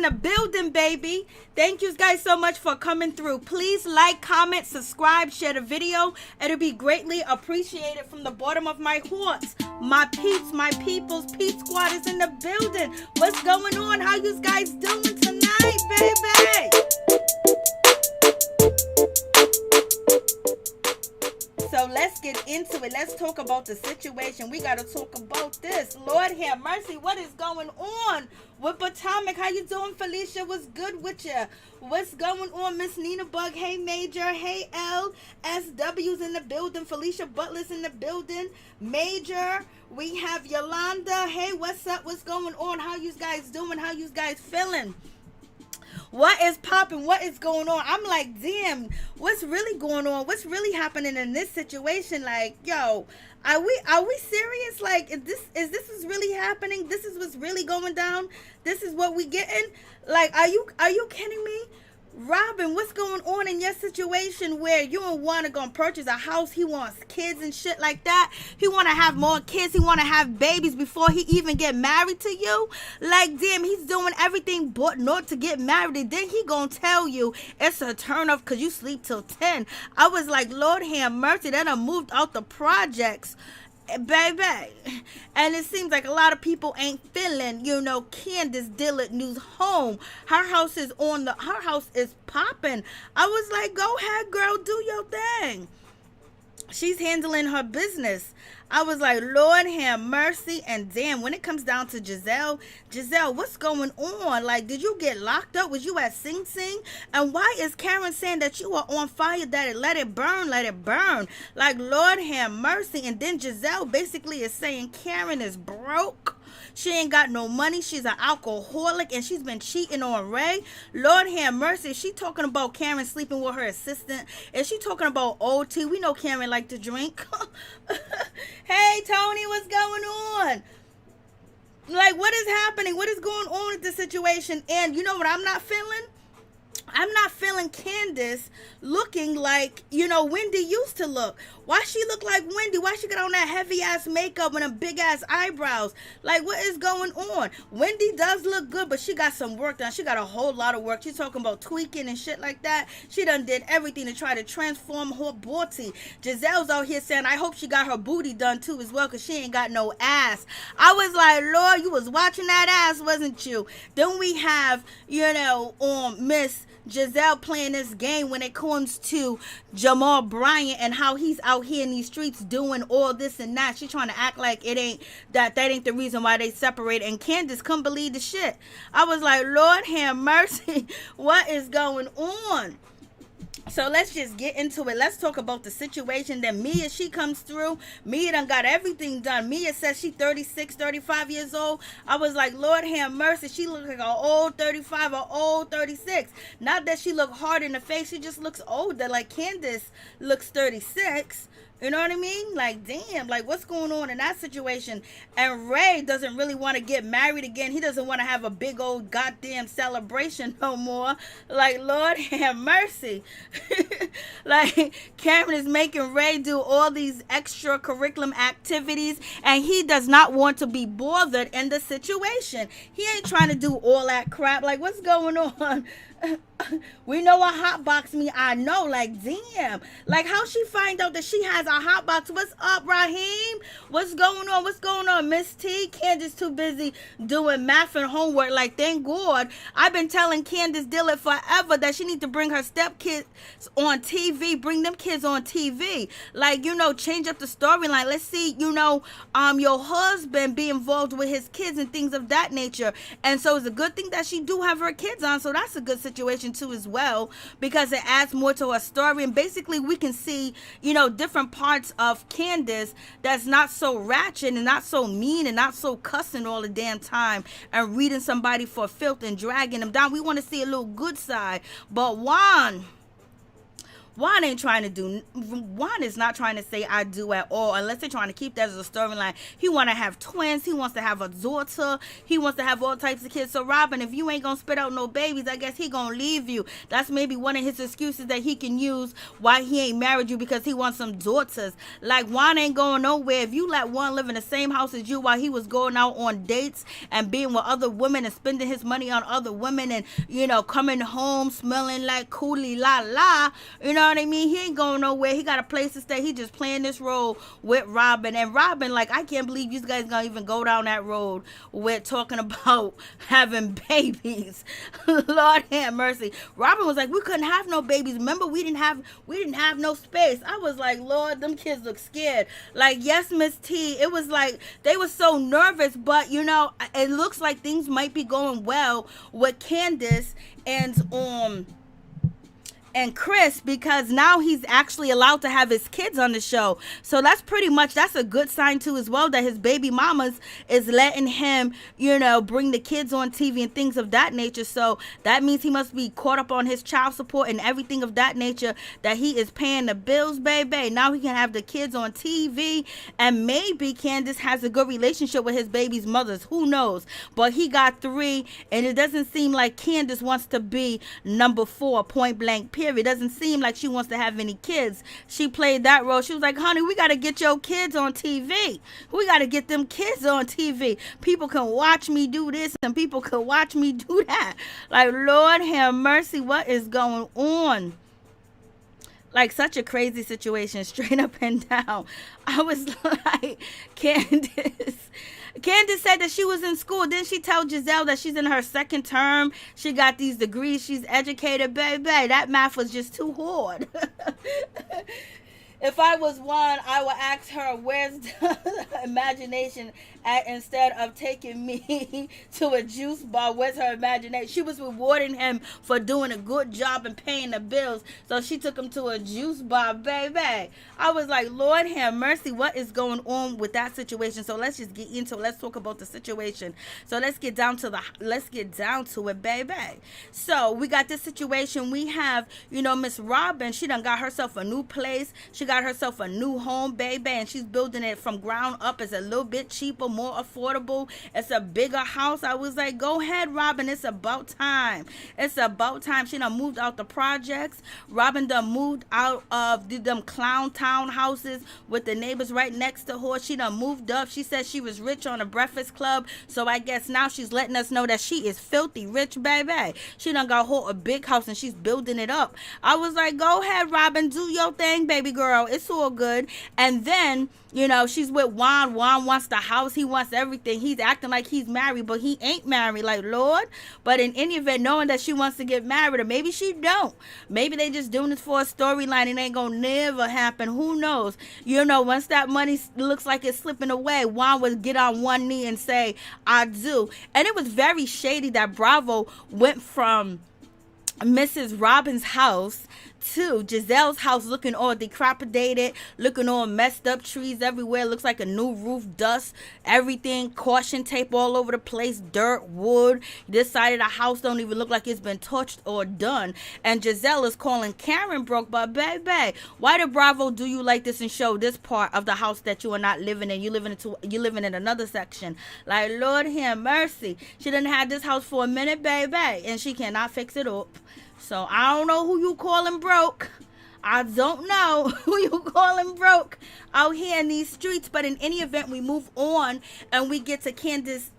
in the building, baby. Thank you guys so much for coming through. Please like, comment, subscribe, share the video. It'll be greatly appreciated from the bottom of my heart. My peeps, my peoples, Peep Squad is in the building. What's going on? How you guys doing tonight, baby? So let's get into it. Let's talk about the situation. We got to talk about this. Lord have mercy. What is going on with Potomac? How you doing, Felicia? What's good with you? What's going on, Miss Nina Bug? Hey, Major. Hey, L. SW's in the building. Felicia Butler's in the building. Major. We have Yolanda. Hey, what's up? What's going on? How you guys doing? How you guys feeling? What is popping? What is going on? I'm like, damn, what's really going on? What's really happening in this situation? Like, yo, are we serious? Like, is this what's really happening? This is what's really going down? This is what we getting? Like, are you kidding me? Robyn, what's going on in your situation where you don't want to go and purchase a house? He wants kids and shit like that. He want to have more kids. He want to have babies before he even get married to you. Like, damn, he's doing everything but not to get married. And then he gonna tell you it's a turn off because you sleep till 10. I was like, Lord have mercy. Then I moved out the projects, baby. And it seems like a lot of people ain't feeling, Candiace Dillard news home. Her house is popping. I was like, go ahead, girl, do your thing. She's handling her business. I was like, Lord have mercy. And damn, when it comes down to Giselle, what's going on? Like, did you get locked up? Was you at Sing Sing? And why is Karen saying that you are on fire, that let it burn? Like, Lord have mercy. And then Giselle basically is saying Karen is broke. She ain't got no money. She's an alcoholic and she's been cheating on Ray. Lord have mercy. Is she talking about Karen sleeping with her assistant? Is she talking about OT? We know Karen like to drink. Hey, Tony, what's going on? Like, what is happening? What is going on with the situation? And you know what I'm not feeling? I'm not feeling Candace looking like, Wendy used to look. Why she look like Wendy? Why she got on that heavy ass makeup and them big ass eyebrows? Like, what is going on? Wendy does look good, but she got some work done. She got a whole lot of work. She's talking about tweaking and shit like that. She done did everything to try to transform her body. Giselle's out here saying, I hope she got her booty done too as well, because she ain't got no ass. I was like, Lord, you was watching that ass, wasn't you? Then we have, Miss Giselle playing this game when it comes to Jamal Bryant and how he's out here in these streets doing all this and that. She trying to act like it ain't that ain't the reason why they separated. And Candace couldn't believe the shit. I was like, Lord have mercy. What is going on? So let's just get into it. Let's talk about the situation. Then Mia, she comes through. Mia done got everything done. Mia says she 36, 35 years old. I was like, Lord have mercy. She looks like an old 35 or old 36. Not that she look hard in the face. She just looks older. Like Candace looks 36. You know what I mean? Like, damn, like, what's going on in that situation? And Ray doesn't really want to get married again. He doesn't want to have a big old goddamn celebration no more. Like, Lord have mercy. Like, Karen is making Ray do all these extracurricular activities, and he does not want to be bothered in the situation. He ain't trying to do all that crap. Like, what's going on? We know what hot box mean. I know, like, damn. Like, how she find out that she has a hot box? What's up, Raheem? What's going on? What's going on, Miss T? Candace too busy doing math and homework. Like, thank God. I've been telling Candace Dillard forever that she need to bring her stepkids on TV. Bring them kids on TV. Like, change up the storyline. Let's see, your husband be involved with his kids and things of that nature. And so it's a good thing that she do have her kids on. So that's a good situation too as well, because it adds more to her story. And basically we can see, different parts of Candace that's not so ratchet and not so mean and not so cussing all the damn time and reading somebody for filth and dragging them down. We want to see a little good side. But Juan ain't trying to do, Juan is not trying to say I do at all, unless they're trying to keep that as a storyline. He want to have twins. He wants to have a daughter. He wants to have all types of kids. So Robyn, if you ain't gonna spit out no babies, I guess he gonna leave you. That's maybe one of his excuses that he can use why he ain't married you, because he wants some daughters. Like, Juan ain't going nowhere. If you let Juan live in the same house as you while he was going out on dates and being with other women and spending his money on other women and, you know, coming home smelling like coolie la la, you know what I mean? He ain't going nowhere. He got a place to stay. He just playing this role with Robyn. And Robyn, like, I can't believe you guys gonna even go down that road with talking about having babies. Lord have mercy. Robyn was like, we couldn't have no babies. Remember, we didn't have no space. I was like, Lord, them kids look scared. Like, yes, Miss T. It was like they were so nervous, but you know, it looks like things might be going well with Candiace and Chris, because now he's actually allowed to have his kids on the show. So that's a good sign too as well, that his baby mamas is letting him, you know, bring the kids on TV and things of that nature. So that means he must be caught up on his child support and everything of that nature, that he is paying the bills, baby. Now he can have the kids on TV, and maybe Candiace has a good relationship with his baby's mothers. Who knows? But he got 3, and it doesn't seem like Candiace wants to be number 4, point blank, period. It doesn't seem like she wants to have any kids. She played that role. She was like, honey, we got to get your kids on TV. We got to get them kids on TV. People can watch me do this and people can watch me do that. Like, Lord have mercy, what is going on? Like, such a crazy situation, straight up and down. I was like, Candiace said that she was in school. Didn't she tell Gizelle that she's in her 2nd term? She got these degrees. She's educated, baby. That math was just too hard. If I was one, I would ask her, where's the imagination at, instead of taking me to a juice bar? Where's her imagination? She was rewarding him for doing a good job and paying the bills. So she took him to a juice bar, baby. I was like, Lord have mercy, what is going on with that situation? So let's just get into it. Let's talk about the situation. So let's get down to it, baby. So we got this situation. We have, you know, Miss Robyn. She done got herself a new place. She got herself a new home, baby, and she's building it from ground up. It's a little bit cheaper, more affordable. It's a bigger house. I was like, go ahead, Robyn. It's about time. It's about time. She done moved out the projects. Robyn done moved out of them clown town houses with the neighbors right next to her. She done moved up. She said she was rich on a Breakfast Club, so I guess now she's letting us know that she is filthy rich, baby. She done got her a big house and she's building it up. I was like, go ahead, Robyn. Do your thing, baby girl. It's all good. And then, you know, she's with Juan. Juan wants the house. He wants everything. He's acting like he's married, but he ain't married. Like, Lord. But in any event, knowing that she wants to get married, or maybe she don't. Maybe they just doing this for a storyline and it ain't gonna never happen. Who knows? You know, once that money looks like it's slipping away, Juan would get on one knee and say, I do. And it was very shady that Bravo went from Mrs. Robyn's house to Giselle's house, looking all decrepitated, looking all messed up, trees everywhere, looks like a new roof, dust, everything, caution tape all over the place, dirt, wood. This side of the house don't even look like it's been touched or done. And Giselle is calling Karen broke, but baby, why did Bravo do you like this and show this part of the house that you are not living in? You living in another section. Like, Lord have mercy. She done had this house for a minute, baby, and she cannot fix it up. So I don't know who you calling broke. I don't know who you calling broke out here in these streets. But in any event, we move on and we get to Candiace's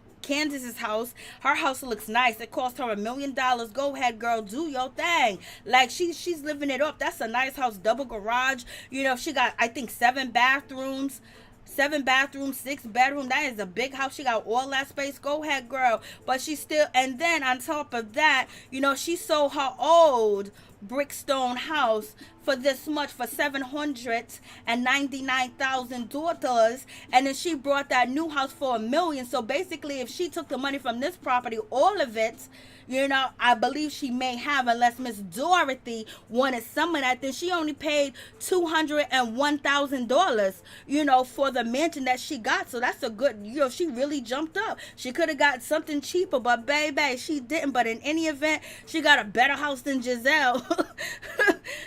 house. Her house looks nice. It cost her $1 million. Go ahead, girl, do your thing. Like, she's living it up. That's a nice house, double garage. You know, she got, I think, 7 bathrooms. 7 bathrooms, 6 bedroom. That is a big house. She got all that space. Go ahead, girl. But she still, and then on top of that, you know, she sold her old brickstone house for this much, for $799,000, and then she brought that new house for $1 million. So basically, if she took the money from this property, all of it, you know, I believe she may have, unless Miss Dorothy wanted some of that, then she only paid $201,000, you know, for the mansion that she got. So that's a good, you know, she really jumped up. She could have got something cheaper, but baby, she didn't. But in any event, she got a better house than Gizelle.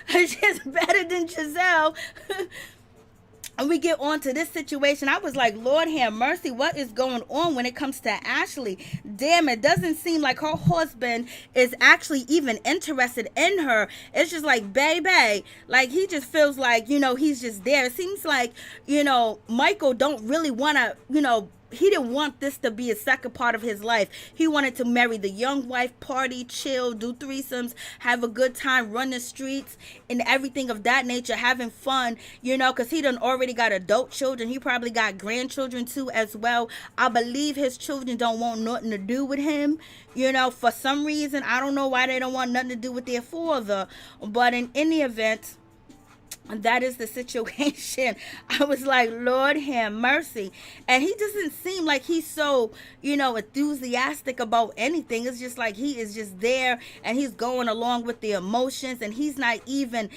She's better than Gizelle. And we get on to this situation. I was like, Lord have mercy, what is going on when it comes to Ashley? Damn, it doesn't seem like her husband is actually even interested in her. It's just like, baby, like he just feels like, he's just there. It seems like, Michael don't really want to, he didn't want this to be a second part of his life. He wanted to marry the young wife, party, chill, do threesomes, have a good time, run the streets, and everything of that nature, having fun, because he done already got adult children. He probably got grandchildren too as well. I believe his children don't want nothing to do with him. For some reason, I don't know why they don't want nothing to do with their father. But in any event, that is the situation. I was like, Lord have mercy. And he doesn't seem like he's so, enthusiastic about anything. It's just like he is just there and he's going along with the emotions, and he's not even,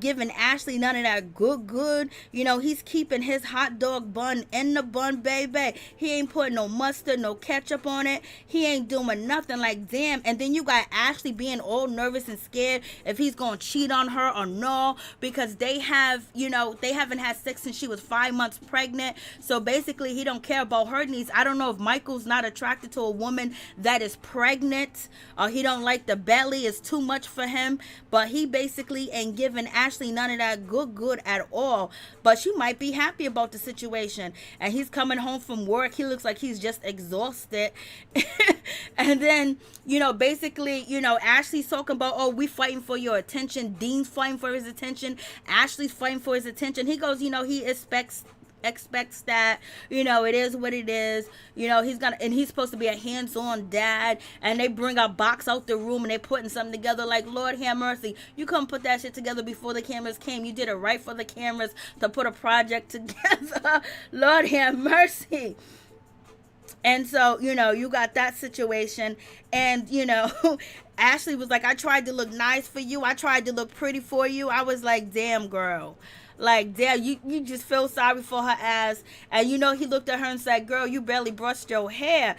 giving Ashley none of that good. He's keeping his hot dog bun in the bun, baby. He ain't putting no mustard, no ketchup on it. He ain't doing nothing. Like, damn. And then you got Ashley being all nervous and scared if he's going to cheat on her or no, because they haven't had sex since she was 5 months pregnant. So basically he don't care about her needs. I don't know if Michael's not attracted to a woman that is pregnant, or he don't like the belly, it's too much for him, but he basically ain't giving Ashley none of that good at all. But she might be happy about the situation, and he's coming home from work. He looks like he's just exhausted. And then basically Ashley's talking about, oh, we fighting for your attention. Dean's fighting for his attention. Ashley's fighting for his attention. He goes, he expects that, it is what it is. He's supposed to be a hands-on dad, and they bring a box out the room and they're putting something together. Like, Lord have mercy, you couldn't put that shit together before the cameras came. You did it right for the cameras to put a project together. Lord have mercy. And so, you got that situation. And, Ashley was like, I tried to look nice for you. I tried to look pretty for you. I was like, damn, girl. Like, damn, you just feel sorry for her ass. And, he looked at her and said, girl, you barely brushed your hair.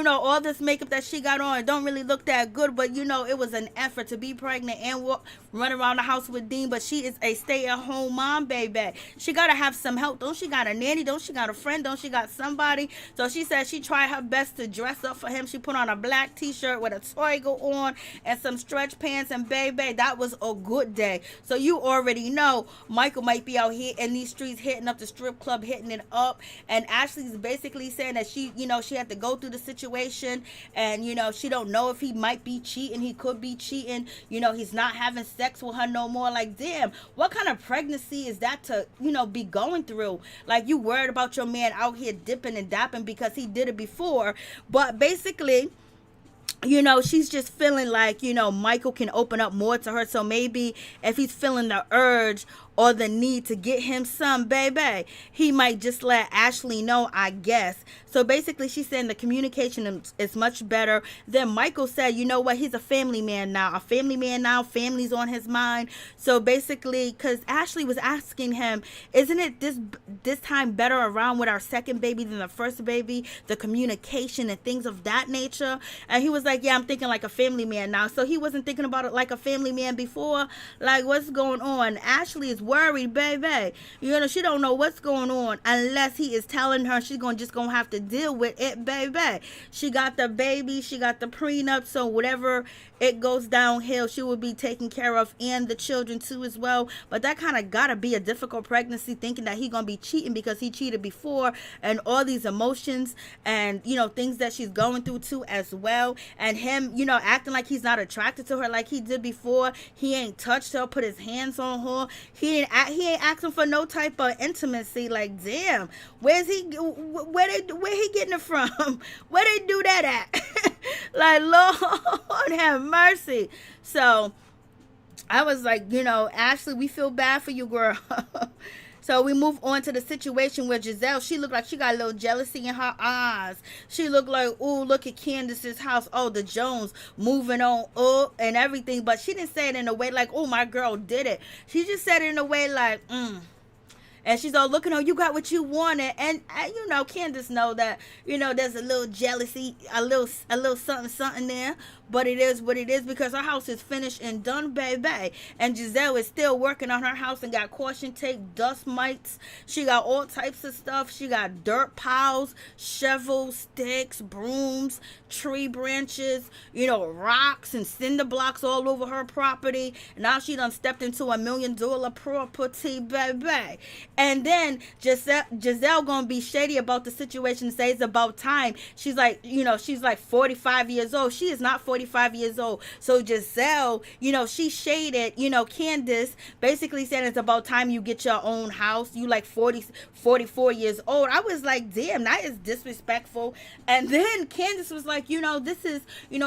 All this makeup that she got on don't really look that good. But, it was an effort to be pregnant and run around the house with Dean. But she is a stay-at-home mom, baby. She got to have some help. Don't she got a nanny? Don't she got a friend? Don't she got somebody? So she said she tried her best to dress up for him. She put on a black t-shirt with a toigo on and some stretch pants. And, baby, that was a good day. So you already know Michael might be out here in these streets hitting up the strip club, hitting it up. And Ashley's basically saying that she had to go through the situation, and she don't know if he might be cheating. He could be cheating. He's not having sex with her no more. Like, damn, what kind of pregnancy is that to be going through? Like, you worried about your man out here dipping and dapping because he did it before. But basically, she's just feeling like, Michael can open up more to her. So maybe if he's feeling the urge or the need to get him some, baby, he might just let Ashley know, I guess. So basically she's saying the communication is much better. Then Michael said, you know what, he's a family man now. Family's on his mind. So basically, because Ashley was asking him, isn't it this time better around with our second baby than the first baby? The communication and things of that nature. And he was like, yeah, I'm thinking like a family man now. So he wasn't thinking about it like a family man before. Like, what's going on? Ashley is worried, baby. She don't know what's going on unless he is telling her. She's just gonna have to deal with it, baby. She got the baby, she got the prenup, so whatever it goes downhill, she will be taken care of, and the children too as well. But that kind of gotta be a difficult pregnancy, thinking that he gonna be cheating because he cheated before, and all these emotions and things that she's going through too as well. And him acting like he's not attracted to her like he did before. He ain't touched her, put his hands on her. He ain't asking for no type of intimacy. Like, damn, where he getting it from? Where they do that at? Like, Lord have mercy. So I was like, Ashley, we feel bad for you, girl. So we move on to the situation where Gizelle, she looked like she got a little jealousy in her eyes. She looked like, ooh, look at Candiace's house. Oh, the Jones moving on up and everything. But she didn't say it in a way like, oh, my girl did it. She just said it in a way like, And she's all looking, oh, you got what you wanted. And Candace know that, there's a little jealousy, a little something there. but it is what it is because her house is finished and done, baby. And Gizelle is still working on her house and got caution tape, dust mites. She got all types of stuff. She got dirt piles, shovels, sticks, brooms, tree branches, rocks and cinder blocks all over her property. Now she done stepped into $1 million property, baby. And then Giselle gonna be shady about the situation, say it's about time. She's like, she's like 45 years old. She is not 45 years old. So Giselle, she shaded, Candace, basically saying it's about time you get your own house. You like 44 years old. I was like, damn, that is disrespectful. And then Candace was like, this is,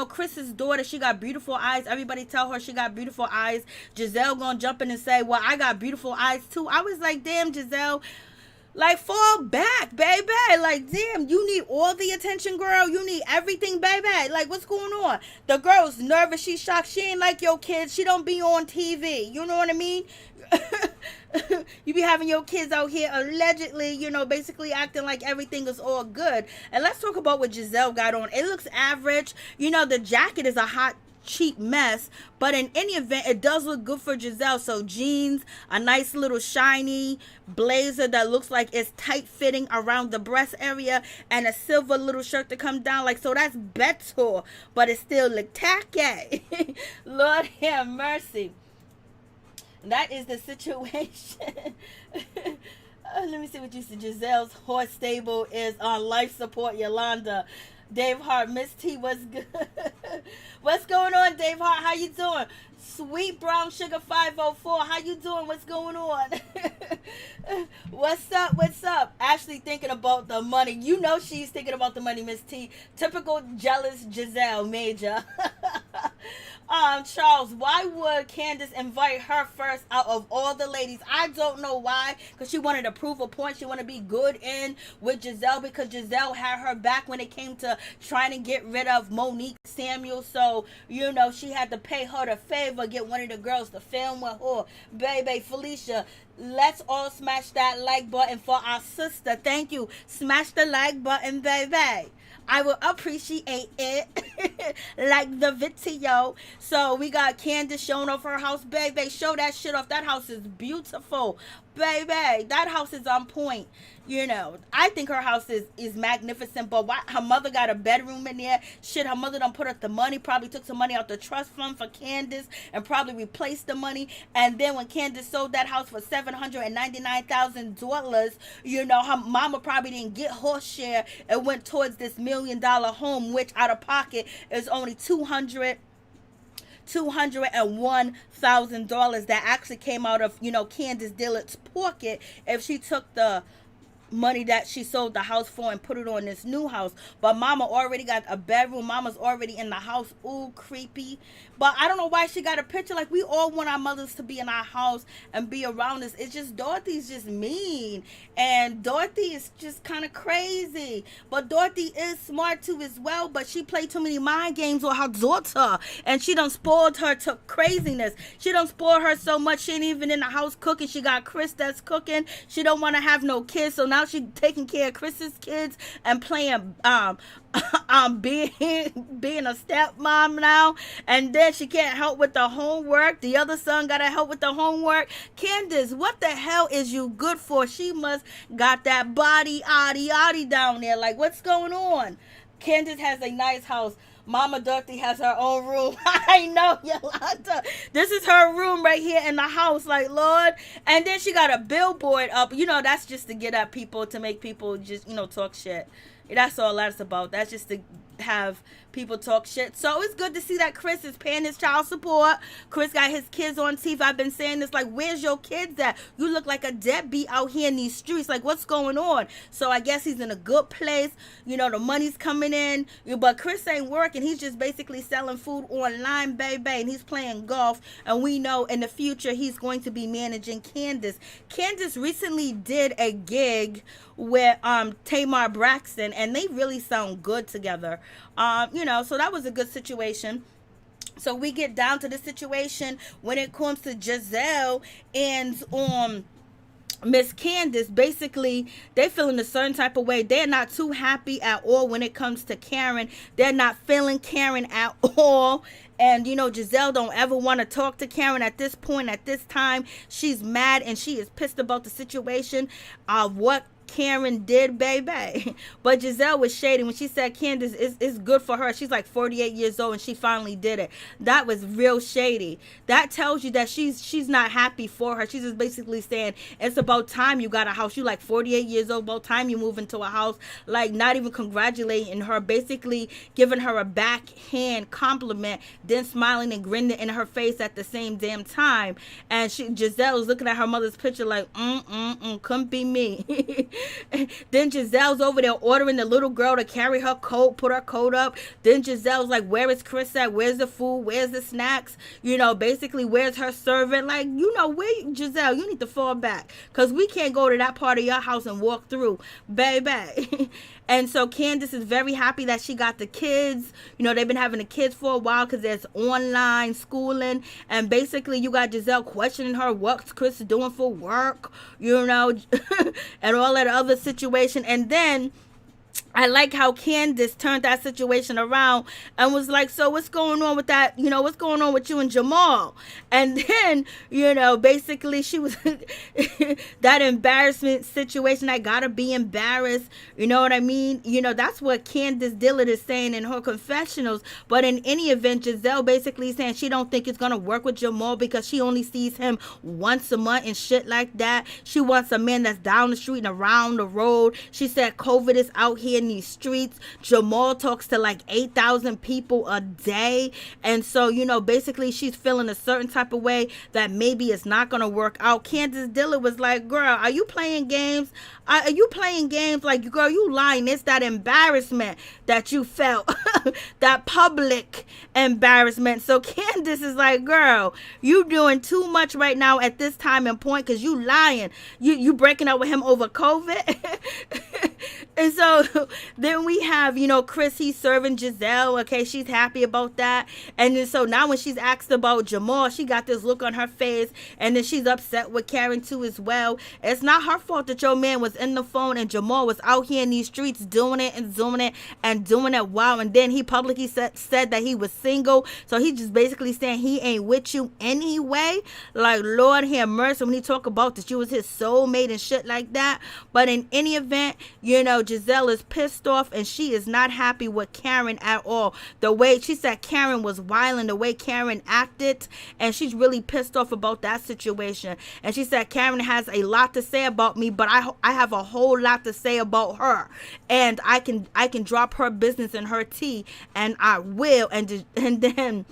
Chris's daughter. She got beautiful eyes. Everybody tell her she got beautiful eyes. Giselle gonna jump in and say, well, I got beautiful eyes too. I was like, damn, Giselle, like, fall back, baby. Like, damn, you need all the attention, girl. You need everything, baby. Like, what's going on? The girl's nervous. She's shocked. She ain't like your kids. She don't be on TV. You know what I mean? You be having your kids out here allegedly, basically acting like everything is all good. And let's talk about what Giselle got on. It looks average. The jacket is a hot, cheap mess, but in any event, it does look good for Giselle. So jeans, a nice little shiny blazer that looks like it's tight fitting around the breast area, and a silver little shirt to come down, like, so that's better, but it still look tacky. Lord have mercy. That is the situation. Let me see what you said. Giselle's horse stable is on life support. Yolanda. Dave Hart, Miss T, what's good? What's going on, Dave Hart? How you doing? Sweet Brown Sugar 504, how you doing? What's going on? What's up? What's up? Ashley thinking about the money. She's thinking about the money, Miss T. Typical jealous Giselle, major. Charles, why would Candace invite her first out of all the ladies? I don't know why, because she wanted to prove a point. She wanted to be good in with Giselle, because Giselle had her back when it came to trying to get rid of Monique Samuel. So, she had to pay her the favor, get one of the girls to film with her. Baby Felicia, let's all smash that like button for our sister. Thank you. Smash the like button, baby. I will appreciate it. Like the video. So we got Candace showing off her house. Baby, show that shit off. That house is beautiful. Baby, that house is on point. I think her house is magnificent, but why her mother got a bedroom in there? Shit, her mother done put up the money, probably took some money out the trust fund for Candace and probably replaced the money. And then when Candace sold that house for $799,000, her mama probably didn't get her share. It went towards this $1 million home, which out of pocket is only $201,000 that actually came out of, Candace Dillard's pocket if she took the money that she sold the house for and put it on this new house. But mama already got a bedroom. Mama's already in the house. Ooh, creepy. But I don't know why she got a picture. Like, we all want our mothers to be in our house and be around us. It's just Dorothy's just mean, and Dorothy is just kind of crazy. But Dorothy is smart too as well, but she played too many mind games with her daughter, and she done spoiled her to craziness. She done spoiled her so much she ain't even in the house cooking. She got Chris that's cooking. She don't want to have no kids, so now she taking care of Chris's kids and playing being a stepmom now. And then she can't help with the homework. The other son gotta help with the homework. Candace, what the hell is you good for? She must got that body oddy down there. Like, what's going on? Candace has a nice house. Mama Dorothy has her own room. I know, Yolanda. This is her room right here in the house. Like, Lord. And then she got a billboard up. That's just to get at people, to make people just, talk shit. That's all that's about. That's just to have people talk shit. So it's good to see that Chris is paying his child support. Chris got his kids on TV. I've been saying this, like, where's your kids at? You look like a deadbeat out here in these streets. Like, what's going on? So I guess he's in a good place. The money's coming in. But Chris ain't working. He's just basically selling food online, baby. And he's playing golf. And we know in the future he's going to be managing Candace. Candace recently did a gig with Tamar Braxton, and they really sound good together. So that was a good situation. So we get down to the situation when it comes to Giselle and Miss Candace, basically, they feeling a certain type of way. They're not too happy at all when it comes to Karen. They're not feeling Karen at all. And, Gizelle don't ever want to talk to Karen at this point, at this time. She's mad and she is pissed about the situation of what Karen did, baby. But Gizelle was shady when she said Candace is good for her. She's like 48 years old and she finally did it. That was real shady. That tells you that she's not happy for her. She's just basically saying it's about time you got a house. You like 48 years old, about time you move into a house. Like, not even congratulating her, basically giving her a backhand compliment, then smiling and grinning in her face at the same damn time. And Gizelle was looking at her mother's picture like, couldn't be me. Then Giselle's over there ordering the little girl to carry her coat, put her coat up. Then Giselle's like, where is Chris at? Where's the food? Where's the snacks? Basically, where's her servant? Like, Giselle, you need to fall back, because we can't go to that part of your house and walk through, baby. And so Candace is very happy that she got the kids. They've been having the kids for a while because there's online schooling. And basically, you got Giselle questioning her, what's Chris doing for work, and all that other situation. And then I like how Candace turned that situation around and was like, so what's going on with that? What's going on with you and Jamal? And then, basically she was that embarrassment situation. I gotta be embarrassed. You know what I mean? That's what Candiace Dillard is saying in her confessionals. But in any event, Gizelle basically saying she don't think it's gonna work with Jamal because she only sees him once a month and shit like that. She wants a man that's down the street and around the road. She said COVID is out here in these streets. Jamal talks to like 8,000 people a day. And so, basically she's feeling a certain type of way that maybe it's not going to work out. Candiace Dillard was like, girl, are you playing games? Are you playing games? Like, girl, you lying. It's that embarrassment that you felt. That public embarrassment. So Candiace is like, girl, you doing too much right now at this time and point, because you lying. You breaking up with him over COVID. And so then we have, Chris, he's serving Gizelle. Okay, she's happy about that. And then so now when she's asked about Jamal, she got this look on her face. And then she's upset with Karen too as well. It's not her fault that your man was in the phone and Jamal was out here in these streets doing it and zooming it and doing it. Wow. And then he publicly said that he was single. So he just basically saying he ain't with you anyway. Like, Lord have mercy when he talk about that you was his soulmate and shit like that. But in any event, Gizelle is pissed off and she is not happy with Karen at all. The way she said Karen was wilding, the way Karen acted, and she's really pissed off about that situation. And she said Karen has a lot to say about me, but I have a whole lot to say about her, and I can drop her business and her tea, and I will. And then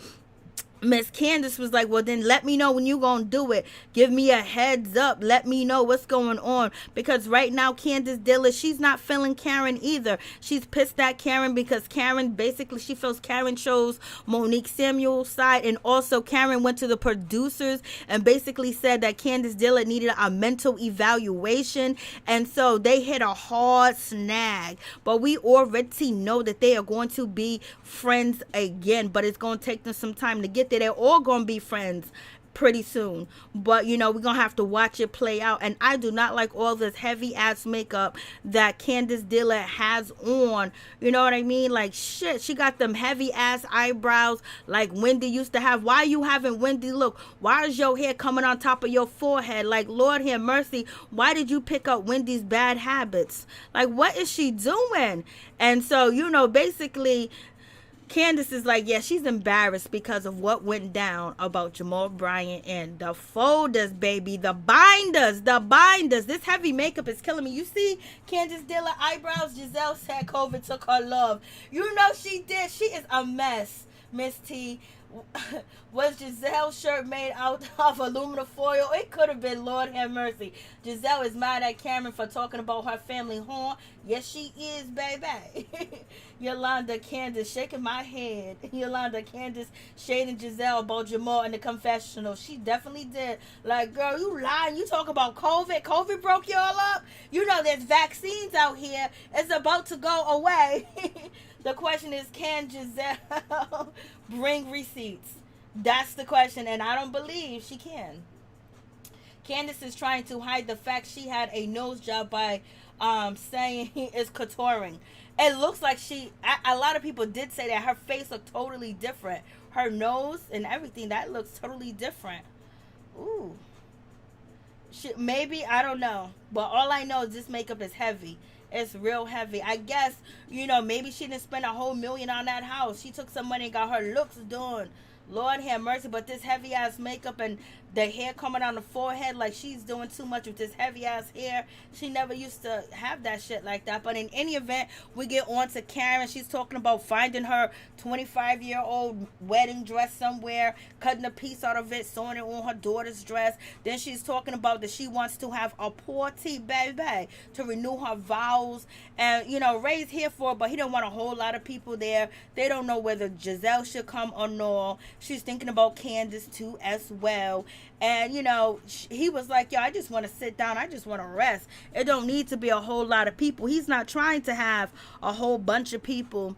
Miss Candace was like, well, then let me know when you gonna do it. Give me a heads up. Let me know what's going on. Because right now, Candiace Dillard, she's not feeling Karen either. She's pissed at Karen because Karen, basically, she feels Karen chose Monique Samuel's side. And also, Karen went to the producers and basically said that Candiace Dillard needed a mental evaluation. And so they hit a hard snag. But we already know that they are going to be friends again. But it's going to take them some time to get there. They're all gonna be friends pretty soon, but we're gonna have to watch it play out. And I do not like all this heavy ass makeup that Candiace Dillard has on. You know what I mean? Like, shit, she got them heavy ass eyebrows like Wendy used to have. Why you having Wendy look? Why is your hair coming on top of your forehead? Like, Lord have mercy, why did you pick up Wendy's bad habits? Like, what is she doing? And so basically Candace is like, yeah, she's embarrassed because of what went down about Jamal Bryant and the folders, baby, the binders. This heavy makeup is killing me. You see Candiace Dillard eyebrows? Gizelle said COVID took her love. She did. She is a mess, Miss T. Was Giselle's shirt made out of aluminum foil? It could have been, Lord have mercy. Gizelle is mad at Karen for talking about her family horn. Yes, she is, baby. Yolanda Candace shaking my head. Yolanda Candace shading Gizelle about Jamal in the confessional. She definitely did. Like, girl, you lying. You talk about COVID. COVID broke y'all up. There's vaccines out here. It's about to go away. The question is, can Gizelle bring receipts? That's the question, and I don't believe she can. Candace is trying to hide the fact she had a nose job by saying he is contouring. It looks like a lot of people did say that her face looked totally different. Her nose and everything, that looks totally different. Ooh. Maybe, I don't know. But all I know is this makeup is heavy. It's real heavy. I guess, maybe she didn't spend $1 million on that house. She took some money and got her looks done. Lord have mercy. But this heavy ass makeup and the hair coming on the forehead, like she's doing too much with this heavy ass hair. She never used to have that shit like that. But in any event, we get on to Karen. She's talking about finding her 25-year-old wedding dress somewhere, cutting a piece out of it, sewing it on her daughter's dress. Then she's talking about that she wants to have a party, baby, to renew her vows. And, Ray's here for it, but he don't want a whole lot of people there. They don't know whether Giselle should come or no. She's thinking about Candace, too, as well. And, he was like, yo, I just want to sit down. I just want to rest. It don't need to be a whole lot of people. He's not trying to have a whole bunch of people,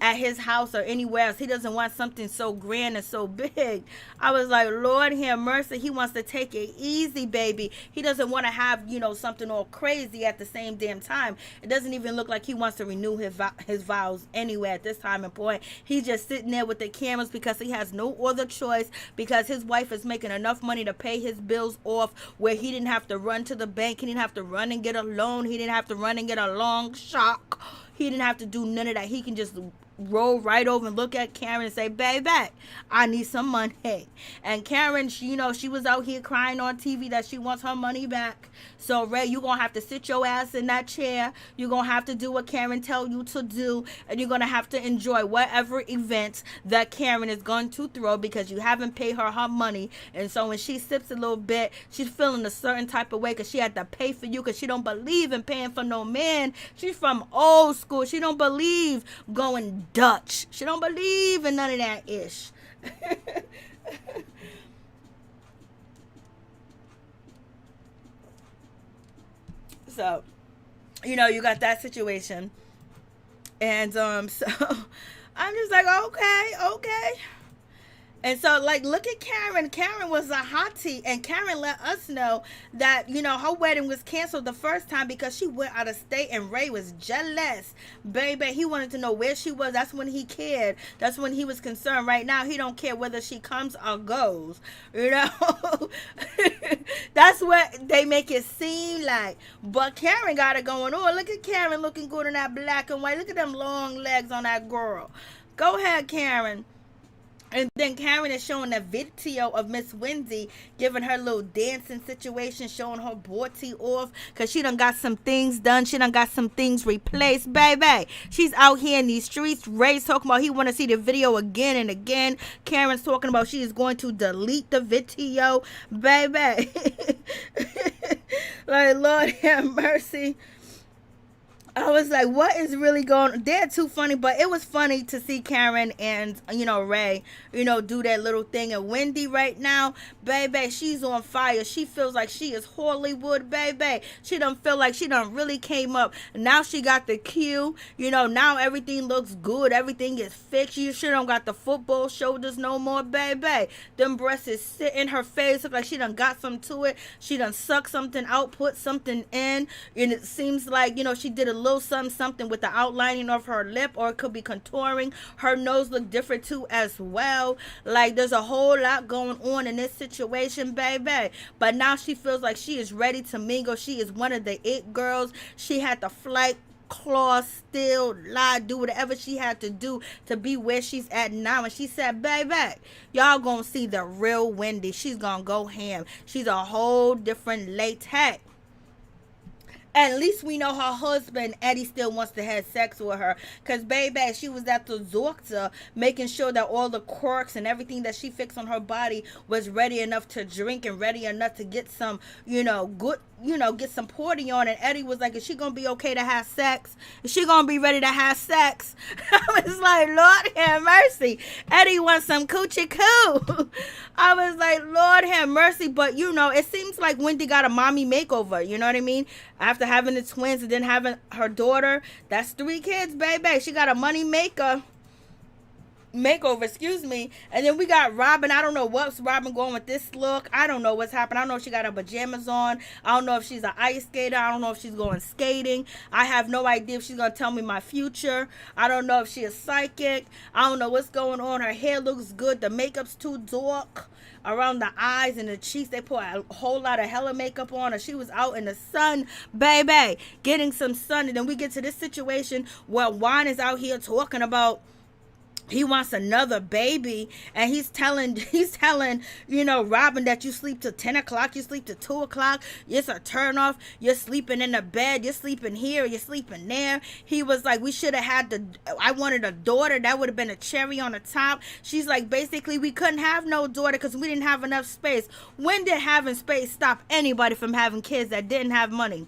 at his house or anywhere else. He doesn't want something so grand and so big. I was like, Lord have mercy. He wants to take it easy, baby. He doesn't want to have, something all crazy at the same damn time. It doesn't even look like he wants to renew his vows anyway at this time and point. He's just sitting there with the cameras because he has no other choice, because his wife is making enough money to pay his bills off, where he didn't have to run to the bank. He didn't have to run and get a loan. He didn't have to run and get a long shock. He didn't have to do none of that. He can just roll right over and look at Karen and say, baby, I need some money. And Karen, she was out here crying on TV that she wants her money back. So, Ray, you're going to have to sit your ass in that chair. You're going to have to do what Karen tell you to do. And you're going to have to enjoy whatever events that Karen is going to throw, because you haven't paid her money. And so when she sips a little bit, she's feeling a certain type of way because she had to pay for you, because she don't believe in paying for no man. She's from old school. She don't believe going Dutch. She don't believe in none of that ish. So, you got that situation. And so I'm just like, okay. And so, look at Karen. Karen was a hottie, and Karen let us know that, her wedding was canceled the first time because she went out of state, and Ray was jealous. Baby, he wanted to know where she was. That's when he cared. That's when he was concerned. Right now, he don't care whether she comes or goes. That's what they make it seem like. But Karen got it going on. Look at Karen looking good in that black and white. Look at them long legs on that girl. Go ahead, Karen. And then Karen is showing a video of Miss Wendy giving her little dancing situation, showing her booty off, because she done got some things done. She done got some things replaced, baby. She's out here in these streets. Ray's talking about he want to see the video again and again. Karen's talking about she is going to delete the video, baby. Like, Lord have mercy. I was like, what is really going on? They're too funny, but it was funny to see Karen and, Ray, do that little thing. And Wendy right now, baby, she's on fire. She feels like she is Hollywood, baby. She don't feel like she done really came up. Now she got the cue. Now everything looks good. Everything is fixed. She don't got the football shoulders no more, baby. Them breasts is sitting in her face. Look like she done got some to it. She done sucked something out, put something in. And it seems like, she did a little something with the outlining of her lip, or it could be contouring. Her nose look different too as well. Like, there's a whole lot going on in this situation, baby. But now she feels like she is ready to mingle. She is one of the it girls. She had the flight, claw, steal, lie, do whatever she had to do to be where she's at now. And she said, baby, y'all gonna see the real Wendy. She's gonna go ham. She's a whole different latex. At least we know her husband, Eddie, still wants to have sex with her. Because, baby, she was at the doctor making sure that all the corks and everything that she fixed on her body was ready enough to drink and ready enough to get some, good, get some party on. And Eddie was like, is she going to be okay to have sex? Is she going to be ready to have sex? I was like, Lord have mercy. Eddie wants some coochie coo. I was like, Lord have mercy. But, it seems like Wendy got a mommy makeover. You know what I mean? After having the twins and then having her daughter, that's 3 kids, baby. She got a money maker. makeover, excuse me. And then we got Robyn. I don't know what's Robyn going with this look. I don't know what's happening. I don't know if she got her pajamas on. I don't know if she's an ice skater. I don't know if she's going skating. I have no idea if she's going to tell me my future. I don't know if she is psychic. I don't know what's going on. Her hair looks good. The makeup's too dark around the eyes and the cheeks. They put a whole lot of hella makeup on her. She was out in the sun, baby, getting some sun. And then we get to this situation where Juan is out here talking about he wants another baby, and he's telling Robyn that you sleep till 10 o'clock, you sleep till 2 o'clock, it's a turn off, you're sleeping in the bed, you're sleeping here, you're sleeping there. He was like, we should have had I wanted a daughter, that would have been a cherry on the top. She's like, basically we couldn't have no daughter because we didn't have enough space. When did having space stop anybody from having kids that didn't have money?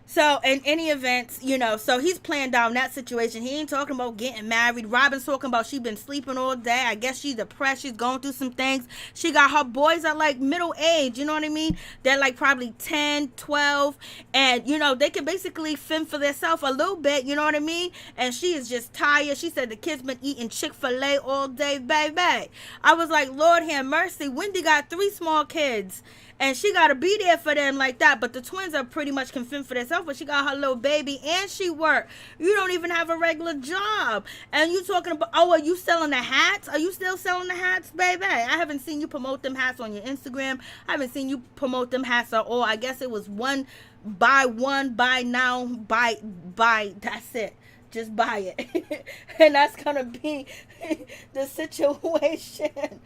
So, in any event, so he's playing down that situation. He ain't talking about getting married. Robyn's talking about she been sleeping all day. I guess she's depressed. She's going through some things. She got her boys are like middle age, you know what I mean? They're like probably 10, 12. And, they can basically fend for themselves a little bit, you know what I mean? And she is just tired. She said the kids been eating Chick-fil-A all day, baby. I was like, Lord have mercy. Wendy got 3 small kids. And she got to be there for them like that. But the twins are pretty much can fend for themselves. But she got her little baby and she work. You don't even have a regular job. And you talking about, are you selling the hats? Are you still selling the hats, baby? I haven't seen you promote them hats on your Instagram. I haven't seen you promote them hats at all. I guess it was buy now, buy. That's it. Just buy it. And that's going to be the situation.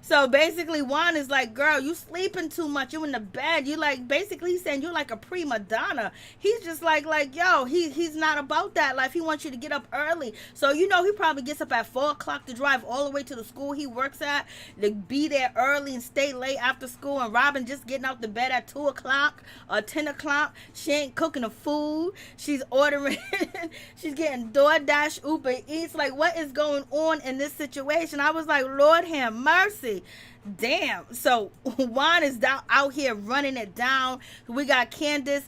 So basically Juan is like, girl, you sleeping too much, you in the bed, you like, basically he's saying you're like a prima donna. He's just like yo, he's not about that life. He wants you to get up early. So he probably gets up at 4 o'clock to drive all the way to the school he works at, to be there early and stay late after school. And Robyn just getting out the bed at 2 o'clock or 10 o'clock. She ain't cooking the food. She's ordering she's getting DoorDash, Uber Eats. Like, what is going on in this situation? I was like, Lord have mercy. Damn. So Juan is out here running it down. We got Candiace.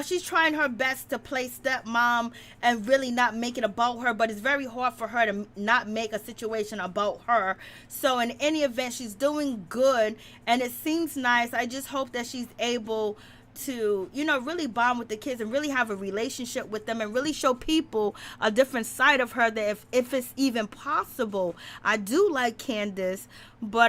She's trying her best to play stepmom and really not make it about her, but it's very hard for her to not make a situation about her. So in any event, she's doing good and it seems nice. I just hope that she's able to really bond with the kids and really have a relationship with them and really show people a different side of her, that if it's even possible. I do like Candiace, but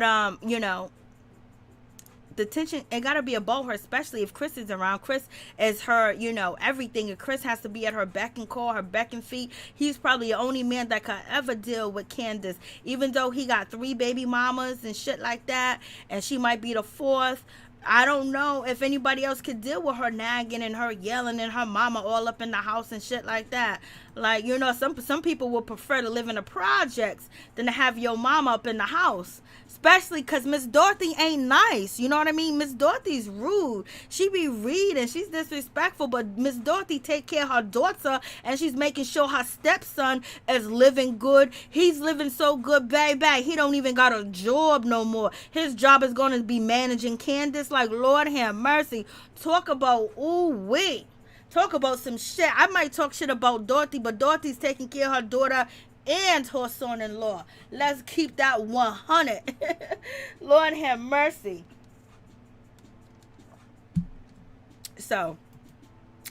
the tension, it gotta be about her, especially if Chris is around. Chris is her, everything, and Chris has to be at her beck and call, her beck and feet. He's probably the only man that could ever deal with Candiace, even though he got 3 baby mamas and shit like that, and she might be the 4th. I don't know if anybody else could deal with her nagging and her yelling and her mama all up in the house and shit like that. Like, some people would prefer to live in the projects than to have your mama up in the house. Especially because Miss Dorothy ain't nice. You know what I mean? Miss Dorothy's rude. She be reading. She's disrespectful. But Miss Dorothy take care of her daughter. And she's making sure her stepson is living good. He's living so good, baby. He don't even got a job no more. His job is going to be managing Candiace. Like, Lord have mercy. Talk about, ooh-wee. Talk about some shit. I might talk shit about Dorothy, but Dorothy's taking care of her daughter and her son-in-law. Let's keep that 100. Lord have mercy. So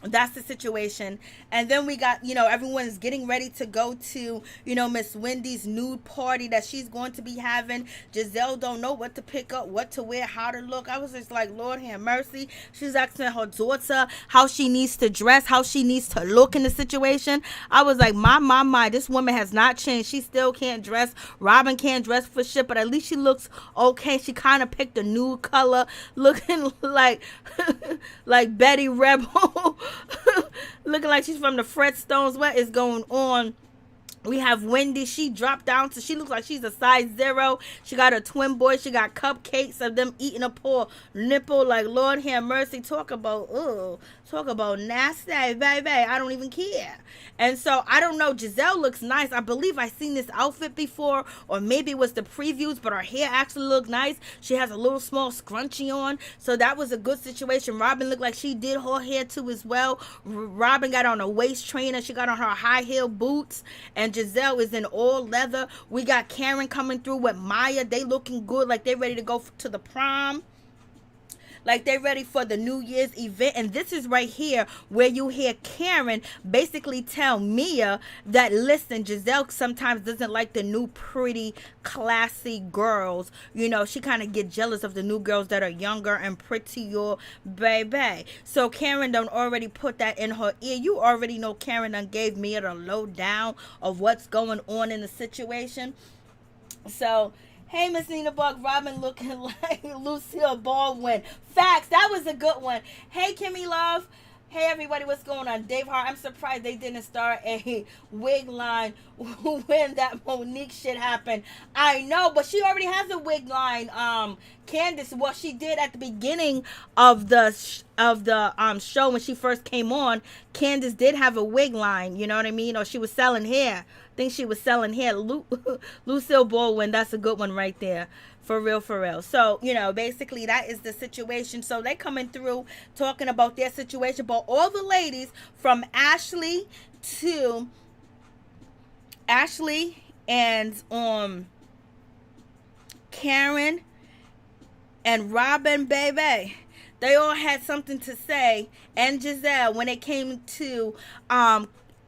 that's the situation. And then we got, everyone's getting ready to go to, Miss Wendy's nude party that she's going to be having. Gizelle don't know what to pick up, what to wear, how to look. I was just like, Lord have mercy. She's asking her daughter how she needs to dress, how she needs to look in the situation. I was like, my, this woman has not changed. She still can't dress. Robyn can't dress for shit, but at least she looks okay. She kind of picked a nude color, looking like like Betty Rebel. Looking like she's from the Fredstones. What is going on? We have Wendy. She dropped down to, she looks like she's a size 0. She got her twin boy. She got cupcakes of them eating a poor nipple. Like, Lord have mercy. Talk about nasty, baby. I don't even care. And so, I don't know. Gizelle looks nice. I believe I seen this outfit before, or maybe it was the previews, but her hair actually looked nice. She has a little small scrunchie on. So, that was a good situation. Robyn looked like she did her hair too as well. Robyn got on a waist trainer. She got on her high heel boots. And Gizelle is in all leather. We got Karen coming through with Maya. They looking good, like they ready to go to the prom. Like they ready for the New Year's event. And this is right here where you hear Karen basically tell Mia that, listen, Gizelle sometimes doesn't like the new pretty classy girls. You know, she kind of get jealous of the new girls that are younger and prettier, baby. So Karen done already put that in her ear. You already know Karen done gave Mia the lowdown of what's going on in the situation. So, hey, Miss Nina Buck, Robyn looking like Lucille Baldwin. Facts, that was a good one. Hey, Kimmy Love. Hey, everybody, what's going on? Dave Hart, I'm surprised they didn't start a wig line when that Monique shit happened. I know, but she already has a wig line. Candiace, what she did at the beginning of the show when she first came on, Candiace did have a wig line, you know what I mean? Or she was selling hair. I think she was selling hair. Lucille Baldwin, that's a good one right there. For real, for real. So, you know, basically that is the situation. So they coming through talking about their situation. But all the ladies from Ashley and Karen and Robyn, baby, they all had something to say. And Gizelle, when it came to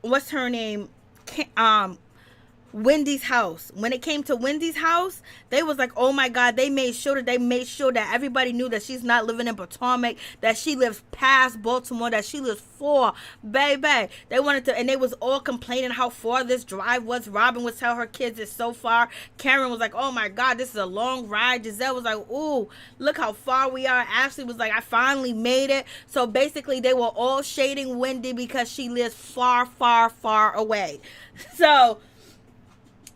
what's her name? Wendy's house. When it came to Wendy's house, they was like, oh my God, they made sure that everybody knew that she's not living in Potomac, that she lives past Baltimore, that she lives far, baby. They wanted to, and they was all complaining how far this drive was. Robyn would tell her kids it's so far. Karen was like, oh my God, this is a long ride. Gizelle was like, ooh, look how far we are. Ashley was like, I finally made it. So basically they were all shading Wendy because she lives far, far, far away. So,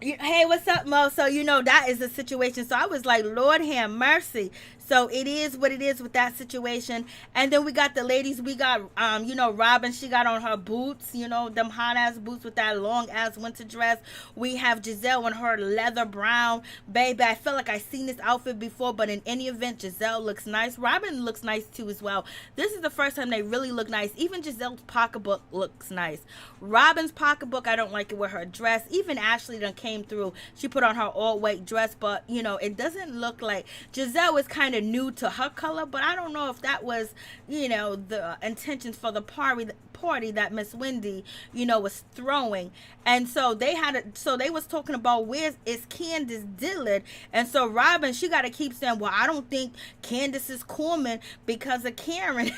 hey, what's up, Mo? So, you know, that is the situation. So I was like, Lord have mercy. So it is what it is with that situation. And then we got the ladies. We got, you know, Robyn. She got on her boots, you know, them hot ass boots with that long ass winter dress. We have Gizelle in her leather brown. Baby, I feel like I seen this outfit before, but in any event, Gizelle looks nice. Robyn looks nice too as well. This is the first time they really look nice. Even Giselle's pocketbook looks nice. Robyn's pocketbook, I don't like it with her dress. Even Ashley done came through. She put on her all white dress, but, you know, it doesn't look like, Gizelle is kind of new to her color, but I don't know if that was, you know, the intentions for the party that Miss Wendy, you know, was throwing. And so they was talking about where is Candace Dillard. And so Robyn, she got to keep saying, well, I don't think Candace is coming because of Karen.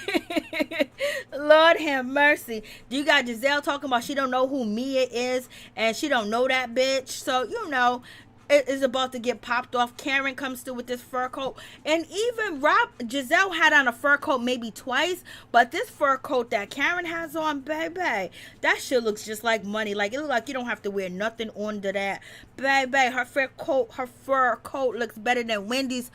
Lord have mercy. You got Gizelle talking about she don't know who Mia is and she don't know that bitch. So, you know, it is about to get popped off. Karen comes through with this fur coat. And even Gizelle had on a fur coat maybe twice. But this fur coat that Karen has on, baby, that shit looks just like money. Like, it looks like you don't have to wear nothing under that. Baby, her fur coat looks better than Wendy's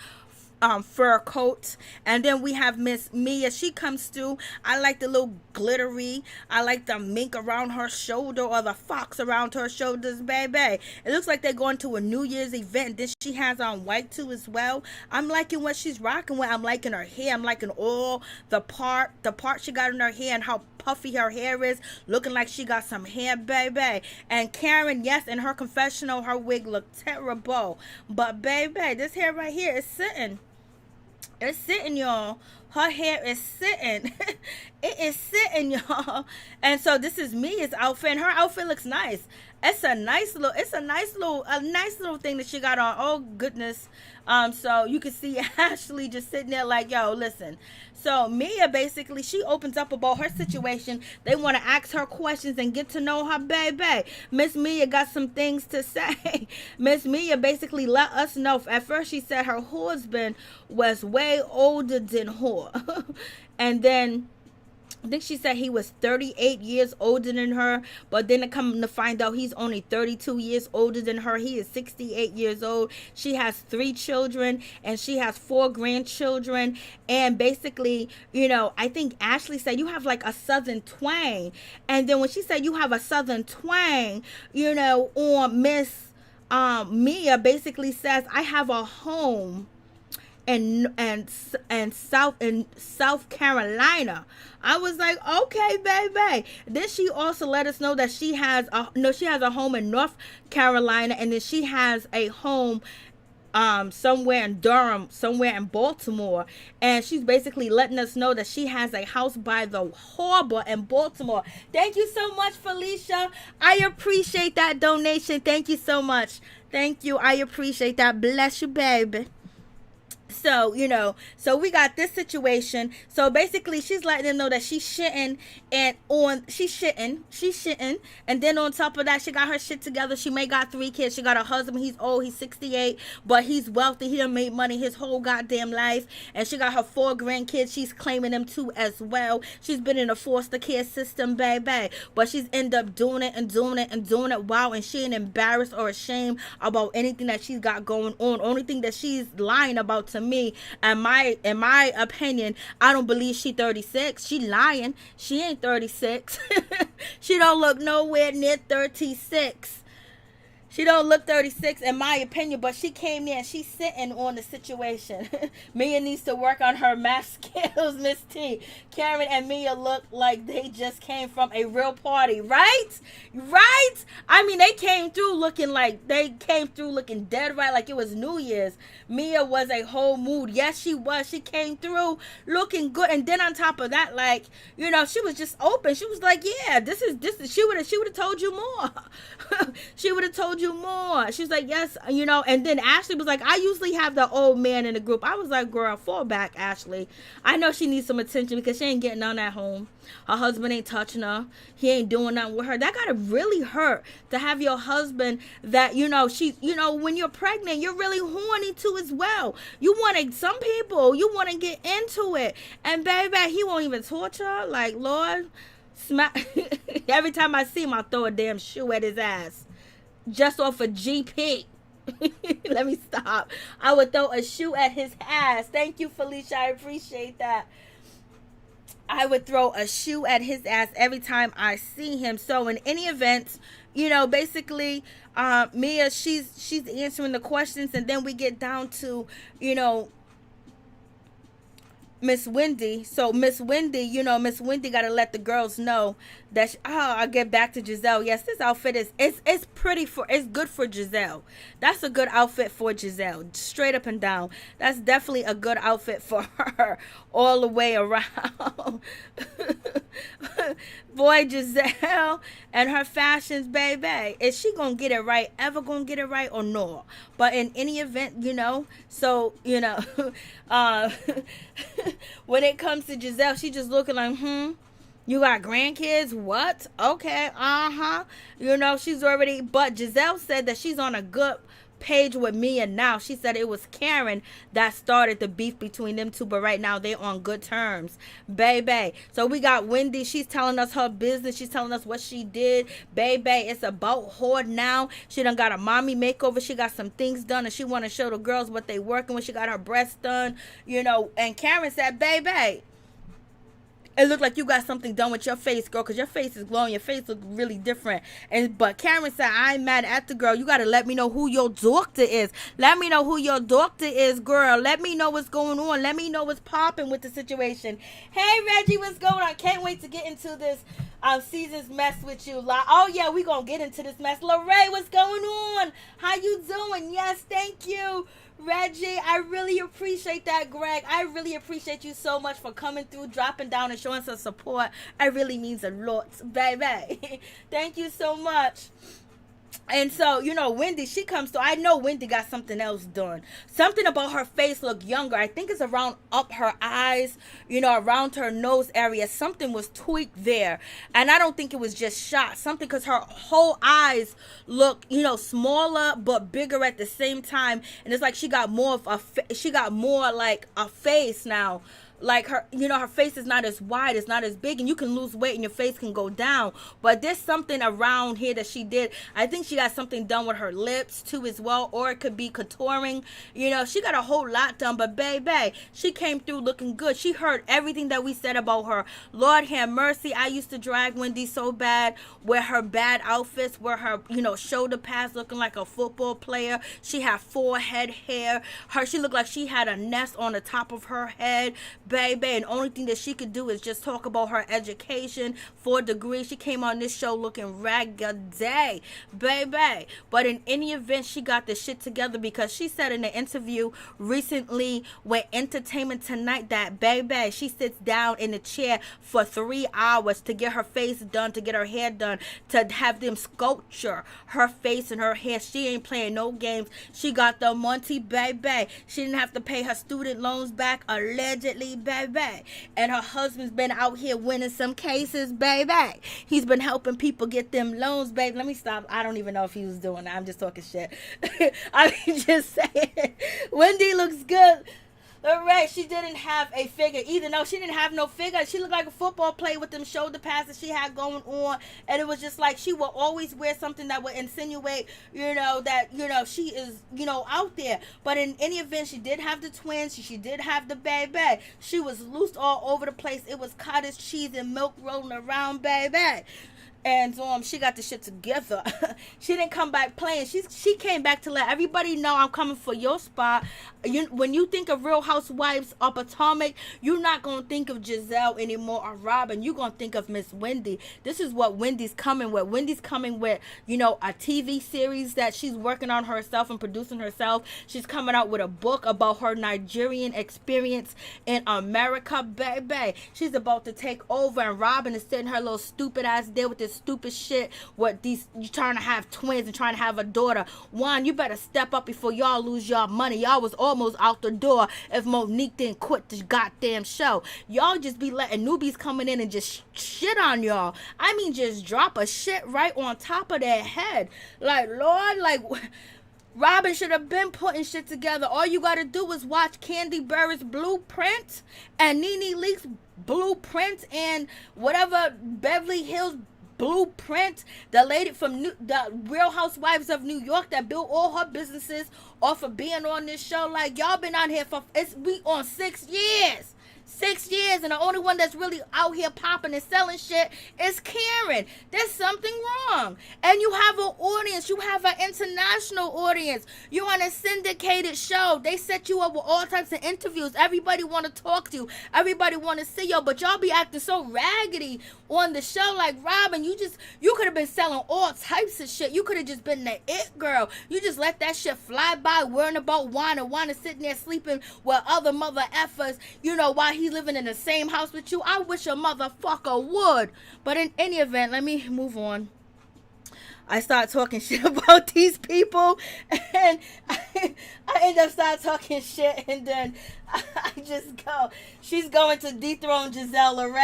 fur coat. And then we have Miss Mia. She comes through. I like the little glittery. I like the mink around her shoulder or the fox around her shoulders, baby. It looks like they're going to a New Year's event. This she has on white too as well. I'm liking what she's rocking with. I'm liking her hair. I'm liking all the part she got in her hair and how puffy her hair is, looking like she got some hair, baby. And Karen, yes, in her confessional, her wig looked terrible, but baby, this hair right here is sitting. It's sitting, y'all. Her hair is sitting. It is sitting, y'all. And so this is Mia's outfit. And her outfit looks nice. It's a nice little thing that she got on. Oh goodness. So you can see Ashley just sitting there like, yo, listen. So Mia basically, she opens up about her situation. They want to ask her questions and get to know her, baby. Miss Mia got some things to say. Miss Mia basically let us know. At first she said her husband was way older than her. And then I think she said he was 38 years older than her, but then to come to find out he's only 32 years older than her. He is 68 years old. She has 3 children and she has 4 grandchildren. And basically, I think Ashley said you have like a southern twang. And then when she said you have a southern twang, on Miss Mia basically says I have a home and South Carolina. I was like, okay, baby. Then she also let us know that she has a home in North Carolina, and then she has a home somewhere in Durham, somewhere in Baltimore. And she's basically letting us know that she has a house by the harbor in Baltimore. Thank you so much, Felicia. I appreciate that donation. Thank you so much. Thank you. I appreciate that. Bless you, baby. So, so we got this situation. So basically she's letting them know that she's shitting, and and then on top of that, she got her shit together. She may got 3 kids. She got a husband. He's old. He's 68, but he's wealthy. He done made money his whole goddamn life. And she got her 4 grandkids. She's claiming them too as well. She's been in a foster care system, baby, but she's end up doing it and doing it and doing it. Wow. And she ain't embarrassed or ashamed about anything that she's got going on. Only thing that she's lying about to me, in my opinion, I don't believe she 36. She lying. She ain't 36. She don't look nowhere near 36. She don't look 36 in my opinion, but she came there and she's sitting on the situation. Mia needs to work on her math skills, Miss T. Karen and Mia look like they just came from a real party, right? Right? I mean, they came through looking dead right, like it was New Year's. Mia was a whole mood. Yes, she was. She came through looking good. And then on top of that, like, she was just open. She was like, yeah, this is, she would have told you more. She would have told you more. She was like, yes, and then Ashley was like, I usually have the old man in the group. I was like, girl, fall back, Ashley. I know she needs some attention because she ain't getting none at home. Her husband ain't touching her. He ain't doing nothing with her. That gotta really hurt to have your husband that, when you're pregnant, you're really horny too as well. Some people, you want to get into it. And baby, he won't even torture her. Like, Lord, every time I see him, I throw a damn shoe at his ass. Just off a GP. Let me stop. I would throw a shoe at his ass. Thank you, Felicia. I appreciate that. I would throw a shoe at his ass every time I see him. So in any event, basically, Mia, she's answering the questions, and then we get down to, Miss Wendy. So Miss Wendy, Miss Wendy got to let the girls know that I'll get back to Gizelle. Yes, this outfit it's good for Gizelle. That's a good outfit for Gizelle, straight up and down. That's definitely a good outfit for her all the way around. Boy, Gizelle and her fashions, baby, is she gonna get it right? Ever gonna get it right or no? But in any event, so when it comes to Gizelle, she just looking like, you got grandkids? What? Okay, she's already, but Gizelle said that she's on a good page with Mia now. She said it was Karen that started the beef between them two, but right now they're on good terms, baby. So we got Wendy. She's telling us her business. She's telling us what she did, baby. It's about her now. She done got a mommy makeover. She got some things done, and she want to show the girls what they working with. She got her breasts done, and Karen said, baby, it looked like you got something done with your face, girl, because your face is glowing. Your face look really different. But Karen said, I ain't mad at the girl. You got to let me know who your doctor is. Let me know who your doctor is, girl. Let me know what's going on. Let me know what's popping with the situation. Hey, Reggie, what's going on? Can't wait to get into this season's mess with you. Oh, yeah, we going to get into this mess. Lorraine, what's going on? How you doing? Yes, thank you. Reggie, I really appreciate that. Greg, I really appreciate you so much for coming through, dropping down, and showing some support. It really means a lot, baby. Thank you so much. And so, Wendy, she comes to, I know Wendy got something else done. Something about her face looked younger. I think it's around up her eyes, around her nose area. Something was tweaked there. And I don't think it was just shot. Something, because her whole eyes look, smaller but bigger at the same time. And it's like she got more like a face now. like her, her face is not as wide, it's not as big, and you can lose weight and your face can go down. But there's something around here that she did. I think she got something done with her lips too as well, or it could be contouring. She got a whole lot done, but baby, she came through looking good. She heard everything that we said about her. Lord have mercy, I used to drag Wendy so bad with her bad outfits, where her, shoulder pads looking like a football player. She had forehead hair. She looked like she had a nest on the top of her head, baby, and only thing that she could do is just talk about her education, 4 degrees. She came on this show looking ragged, baby. But in any event, she got the shit together, because she said in an interview recently with Entertainment Tonight that, baby, she sits down in a chair for 3 hours to get her face done, to get her hair done, to have them sculpture her face and her hair. She ain't playing no games. She got the money, baby. She didn't have to pay her student loans back, allegedly, baby. And her husband's been out here winning some cases, baby. He's been helping people get them loans, baby. Let me stop. I don't even know if he was doing that. I'm just talking shit. I mean, just saying. Wendy looks good. All right, she didn't have a figure either. No, she didn't have no figure. She looked like a football player with them shoulder pads that she had going on. And it was just like she will always wear something that would insinuate, that, she is, out there. But in any event, she did have the twins. She did have the baby. She was loose all over the place. It was cottage cheese and milk rolling around, baby. And she got the shit together. She didn't come back playing. She came back to let everybody know, I'm coming for your spot. When you think of Real Housewives of Potomac, you're not going to think of Giselle anymore or Robyn. You're going to think of Miss Wendy. This is what Wendy's coming with. Wendy's coming with, a TV series that she's working on herself and producing herself. She's coming out with a book about her Nigerian experience in America, baby. She's about to take over, and Robyn is sitting her little stupid ass there with this stupid shit. What you trying to have twins and trying to have a daughter. One, you better step up before y'all lose y'all money. Y'all was almost out the door if Monique didn't quit the goddamn show. Y'all just be letting newbies coming in and just shit on y'all. I mean, just drop a shit right on top of their head. Like, Lord, like, Robyn should have been putting shit together. All you gotta do is watch Candy Burris Blueprint and Nene Leakes Blueprint and whatever Beverly Hills Blueprint, the lady from the Real Housewives of New York that built all her businesses off of being on this show. Like, y'all been on here we on 6 years. 6 years, and the only one that's really out here popping and selling shit is Karen. There's something wrong. And you have an audience. You have an international audience. You're on a syndicated show. They set you up with all types of interviews. Everybody want to talk to you. Everybody want to see you. But y'all be acting so raggedy on the show. Like, Robyn, you could have been selling all types of shit. You could have just been the it girl. You just let that shit fly by, worrying about Wanda sitting there sleeping with other mother effers, while he's living in the same house with you. I wish a motherfucker would. But in any event, let me move on. I start talking shit about these people, and I end up start talking shit, and then I just go. She's going to dethrone Giselle and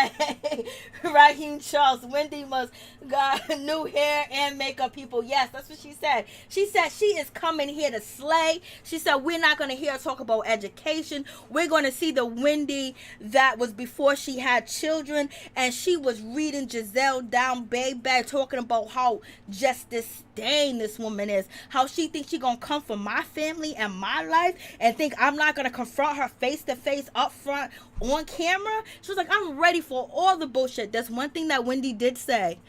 Raheem Charles. Wendy must got new hair and makeup people. Yes, that's what she said. She said she is coming here to slay. She said we're not going to hear her talk about education. We're going to see the Wendy that was before she had children, and she was reading Giselle down, baby, talking about how just disdain this woman is, how she thinks she gonna come for my family and my life and think I'm not gonna confront her face to face up front on camera. She was like, I'm ready for all the bullshit. That's one thing that Wendy did say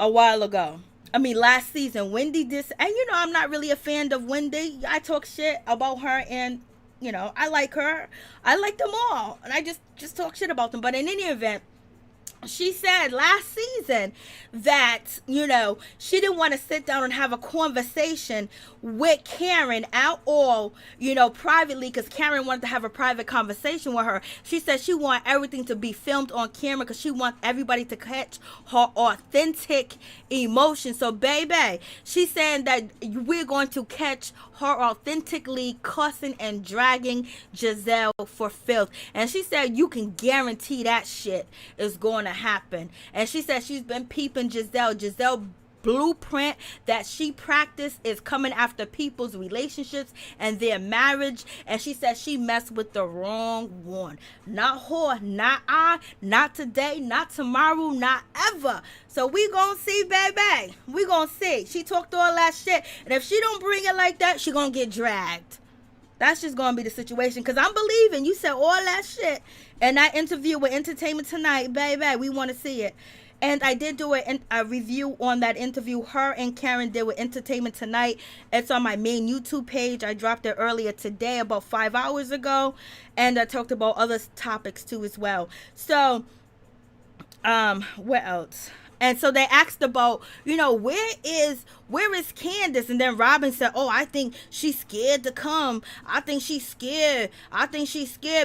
a while ago. Last season, Wendy did say, and I'm not really a fan of Wendy. I talk shit about her, and I like her. I like them all, and I just talk shit about them. But in any event, she said last season that, she didn't want to sit down and have a conversation with Karen at all, privately, because Karen wanted to have a private conversation with her. She said she wanted everything to be filmed on camera because she wants everybody to catch her authentic emotion. So, baby, she's saying that we're going to catch her authentically cussing and dragging Giselle for filth. And she said you can guarantee that shit is going to happen. And she said she's been peeping Giselle blueprint that she practiced is coming after people's relationships and their marriage. And she said she messed with the wrong one. Not her, not I, not today, not tomorrow, not ever. So we gonna see, baby. We gonna see. She talked all that shit. And if she don't bring it like that, she gonna get dragged. That's just gonna be the situation. Because I'm believing you said all that shit in that interview with Entertainment Tonight, baby. We want to see it. And I did do a review on that interview her and Karen did with Entertainment Tonight. It's on my main YouTube page. I dropped it earlier today, about 5 hours ago. And I talked about other topics too as well. So, what else? And so they asked about, you know, where is Candace? And then Robyn said, oh, I think she's scared to come. I think she's scared.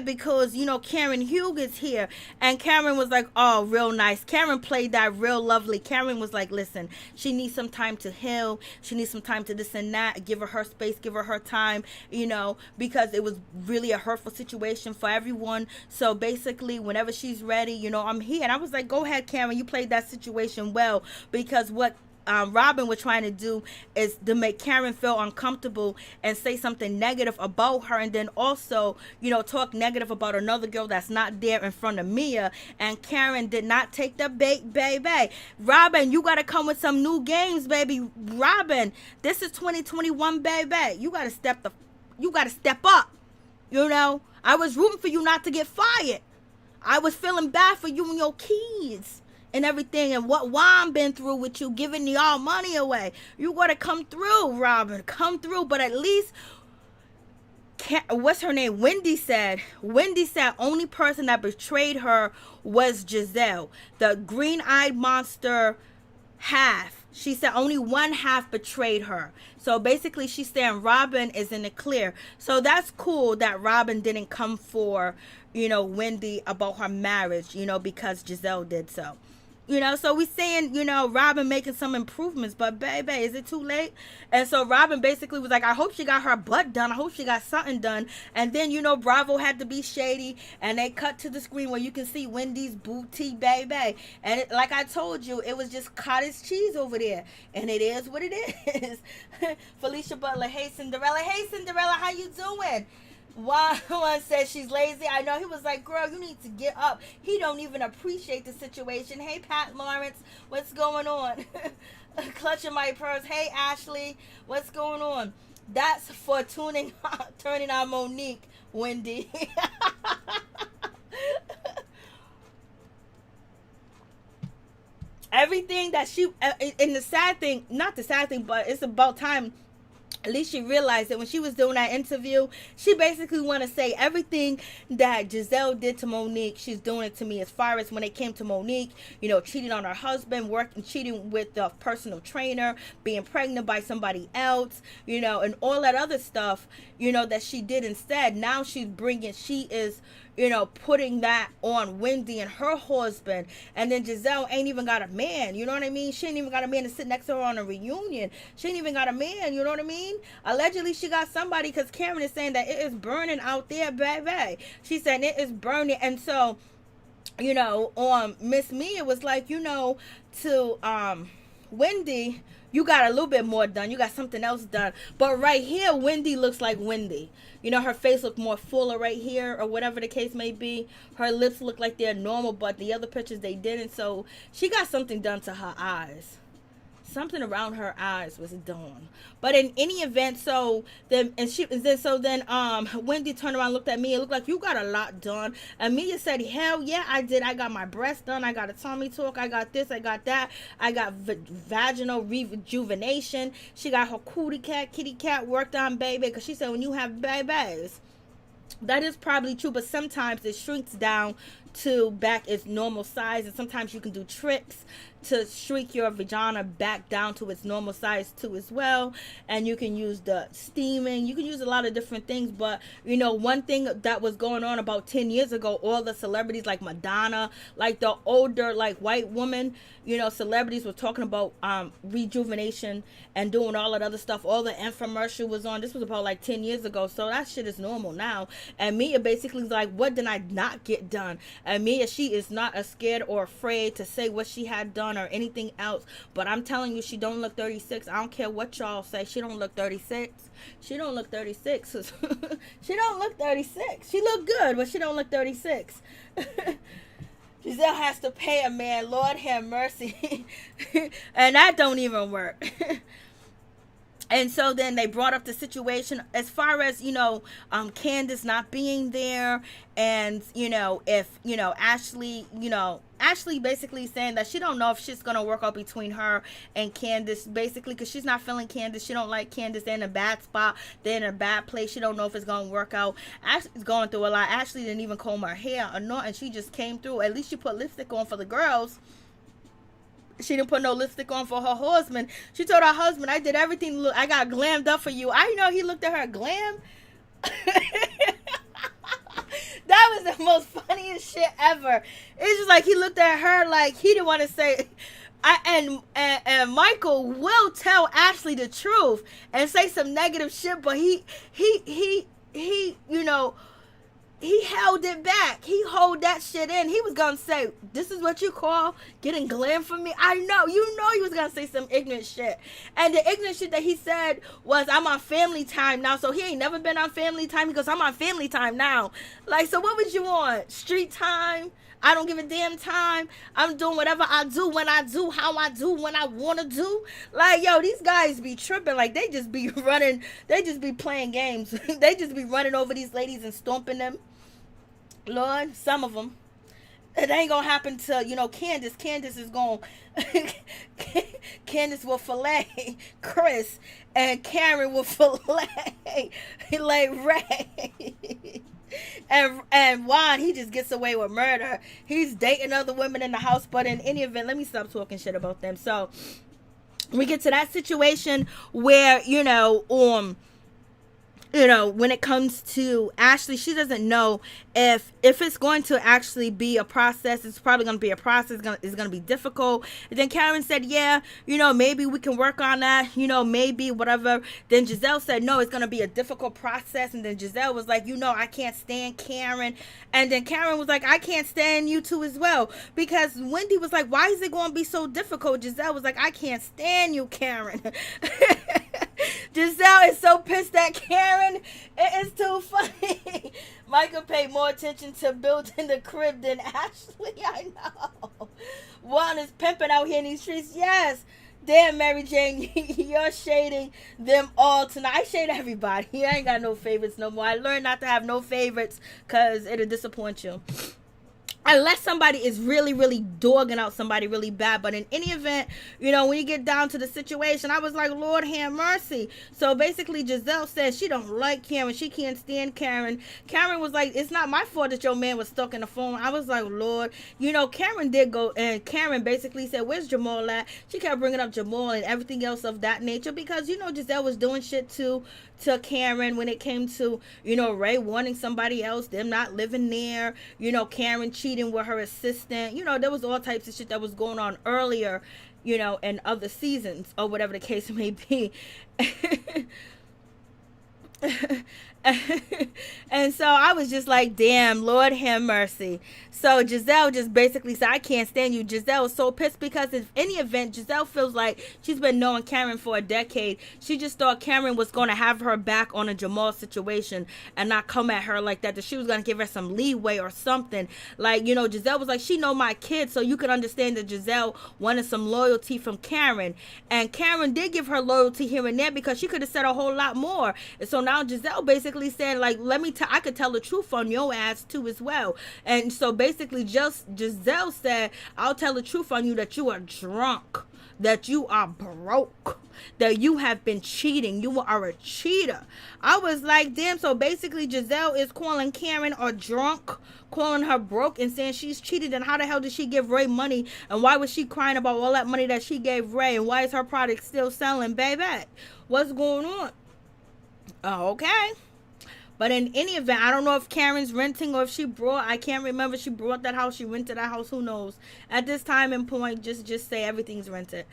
Because, you know, Karen Hugh is here. And Karen was like, oh, real nice. Karen played that real lovely. Karen was like, listen, she needs some time to heal. She needs some time to this and that. Give her space. Give her time, you know, because it was really a hurtful situation for everyone. So basically, whenever she's ready, you know, I'm here. And I was like, go ahead, Karen. You played that situation well, because what Robyn was trying to do is to make Karen feel uncomfortable and say something negative about her, and then also, you know, talk negative about another girl that's not there in front of Mia. And Karen did not take the bait, baby. Robyn, you gotta come with some new games, baby. Robyn, this is 2021, baby. You gotta step up. You know, I was rooting for you not to get fired. I was feeling bad for you and your kids and everything, and what Juan been through with you, giving y'all money away. You gotta come through, Robyn. Come through. But at least, what's her name? Wendy said only person that betrayed her was Gizelle. The green-eyed monster half. She said only one half betrayed her. So basically she's saying Robyn is in the clear. So that's cool that Robyn didn't come for, you know, Wendy about her marriage, you know, because Gizelle did so. You know, so we saying, you know, Robyn making some improvements, but baby, is it too late? And so Robyn basically was like, I hope she got her butt done. I hope she got something done. And then, you know, Bravo had to be shady, and they cut to the screen where you can see Wendy's booty, baby. And it, like I told you, it was just cottage cheese over there. And it is what it is. Felicia Butler, hey Cinderella. Hey Cinderella, how you doing? One said she's lazy. I know. He was like, girl, you need to get up. He don't even appreciate the situation. Hey, Pat Lawrence, what's going on? Clutching my purse. Hey, Ashley, what's going on? That's for turning on Monique, Wendy. Everything that she, and the sad thing, not the sad thing, but it's about time at least she realized that when she was doing that interview, she basically want to say everything that Gizelle did to Monique, she's doing it to me. As far as when it came to Monique, you know, cheating on her husband, cheating with the personal trainer, being pregnant by somebody else, you know, and all that other stuff, you know, that she did instead. Now she is, you know, putting that on Wendy and her husband. And then Gizelle ain't even got a man, you know what I mean? She ain't even got a man to sit next to her on a reunion. She ain't even got a man, you know what I mean? Allegedly, she got somebody, because Karen is saying that it is burning out there, baby. She said it is burning. And so, you know, Miss Mia was like, you know, to Wendy, you got a little bit more done. You got something else done. But right here, Wendy looks like Wendy. You know, her face looked more fuller right here, or whatever the case may be. Her lips look like they're normal, but the other pictures, they didn't. So she got something done to her eyes. Something around her eyes was done. But in any event, so then Wendy turned around and looked at me. It looked like you got a lot done. And Mia said, hell yeah, I did. I got my breasts done. I got a tummy tuck. I got this. I got that. I got vaginal rejuvenation. She got her kitty cat worked on, baby. Because she said when you have babies, that is probably true. But sometimes it shrinks down to back its normal size. And sometimes you can do tricks to shrink your vagina back down to its normal size too as well. And you can use the steaming, you can use a lot of different things. But you know, one thing that was going on about 10 years ago, all the celebrities like Madonna, like the older like white woman, you know, celebrities were talking about rejuvenation and doing all that other stuff. All the infomercial was on. This was about like 10 years ago, so that shit is normal now. And Mia basically is like, what did I not get done? And Mia, she is not scared or afraid to say what she had done. on or anything else, but I'm telling you, she don't look 36. I don't care what y'all say. She don't look 36. She don't look 36. She don't look 36. She look good, but she don't look 36. Giselle has to pay a man. Lord have mercy. And that don't even work. And so then they brought up the situation as far as, Candace not being there. And, if, Ashley basically saying that she don't know if shit's going to work out between her and Candace, basically, because she's not feeling Candace. She don't like Candace. They're in a bad spot. They're in a bad place. She don't know if it's going to work out. Ashley's going through a lot. Ashley didn't even comb her hair or nothing. She just came through. At least she put lipstick on for the girls. She didn't put no lipstick on for her husband. She told her husband, I did everything. Look, I got glammed up for you. I know he looked at her glam. That was the most funniest shit ever. It's just like he looked at her like he didn't want to say. And Michael will tell Ashley the truth and say some negative shit, but he he held it back. He hold that shit in. He was going to say, this is what you call getting glam from me? I know. You know he was going to say some ignorant shit. And the ignorant shit that he said was, I'm on family time now. So he ain't never been on family time. He goes, I'm on family time now. Like, so what would you want? Street time? I don't give a damn time. I'm doing whatever I do, when I do, how I do, when I want to do. Like, yo, these guys be tripping. Like, they just be running. They just be playing games. They just be running over these ladies and stomping them. Lord, some of them. It ain't gonna happen to, Candace. Candace is gonna... Candace will fillet Chris, and Karen will fillet like Ray. And Juan, he just gets away with murder. He's dating other women in the house, but in any event, let me stop talking shit about them. So, we get to that situation where, when it comes to Ashley, she doesn't know if it's going to actually be a process. It's probably going to be a process. It's going to be difficult. And then Karen said, yeah, maybe we can work on that, maybe whatever. Then Gizelle said, no, it's going to be a difficult process. And then Gizelle was like, I can't stand Karen. And then Karen was like, I can't stand you two as well. Because Wendy was like, why is it going to be so difficult? Gizelle was like, I can't stand you, Karen. Giselle is so pissed at Karen. It is too funny. Michael paid more attention to building the crib than Ashley. I know. Juan is pimping out here in these streets. Yes. Damn, Mary Jane, you're shading them all tonight. I shade everybody. I ain't got no favorites no more. I learned not to have no favorites because it'll disappoint you. Unless somebody is really, really dogging out somebody really bad. But in any event, when you get down to the situation, I was like, Lord have mercy. So basically, Giselle said she don't like Karen. She can't stand Karen. Karen was like, it's not my fault that your man was stuck in the phone. I was like, Lord. Karen did go, and Karen basically said, where's Jamal at? She kept bringing up Jamal and everything else of that nature because, Giselle was doing shit to Karen when it came to, Ray wanting somebody else, them not living there, Karen cheating with her assistant. There was all types of shit that was going on earlier, in other seasons or whatever the case may be. And so I was just like, damn, Lord have mercy. So Giselle just basically said, I can't stand you. Giselle was so pissed because in any event, Giselle feels like she's been knowing Karen for a decade. She just thought Karen was going to have her back on a Jamal situation and not come at her like that she was going to give her some leeway or something. Like, Giselle was like, she know my kids, so you can understand that Giselle wanted some loyalty from Karen. And Karen did give her loyalty here and there because she could have said a whole lot more. And so now Giselle basically said, like, I could tell the truth on your ass too as well. And so basically just Giselle said, I'll tell the truth on you that you are drunk, that you are broke, that you have been cheating. You are a cheater. I was like, damn. So basically Giselle is calling Karen a drunk, calling her broke, and saying she's cheated. And how the hell did she give Ray money? And why was she crying about all that money that she gave Ray? And why is her product still selling, baby? What's going on? Oh, okay. But in any event, I don't know if Karen's renting or if she brought, I can't remember. She brought that house, she rented that house, who knows? At this time and point, just say everything's rented.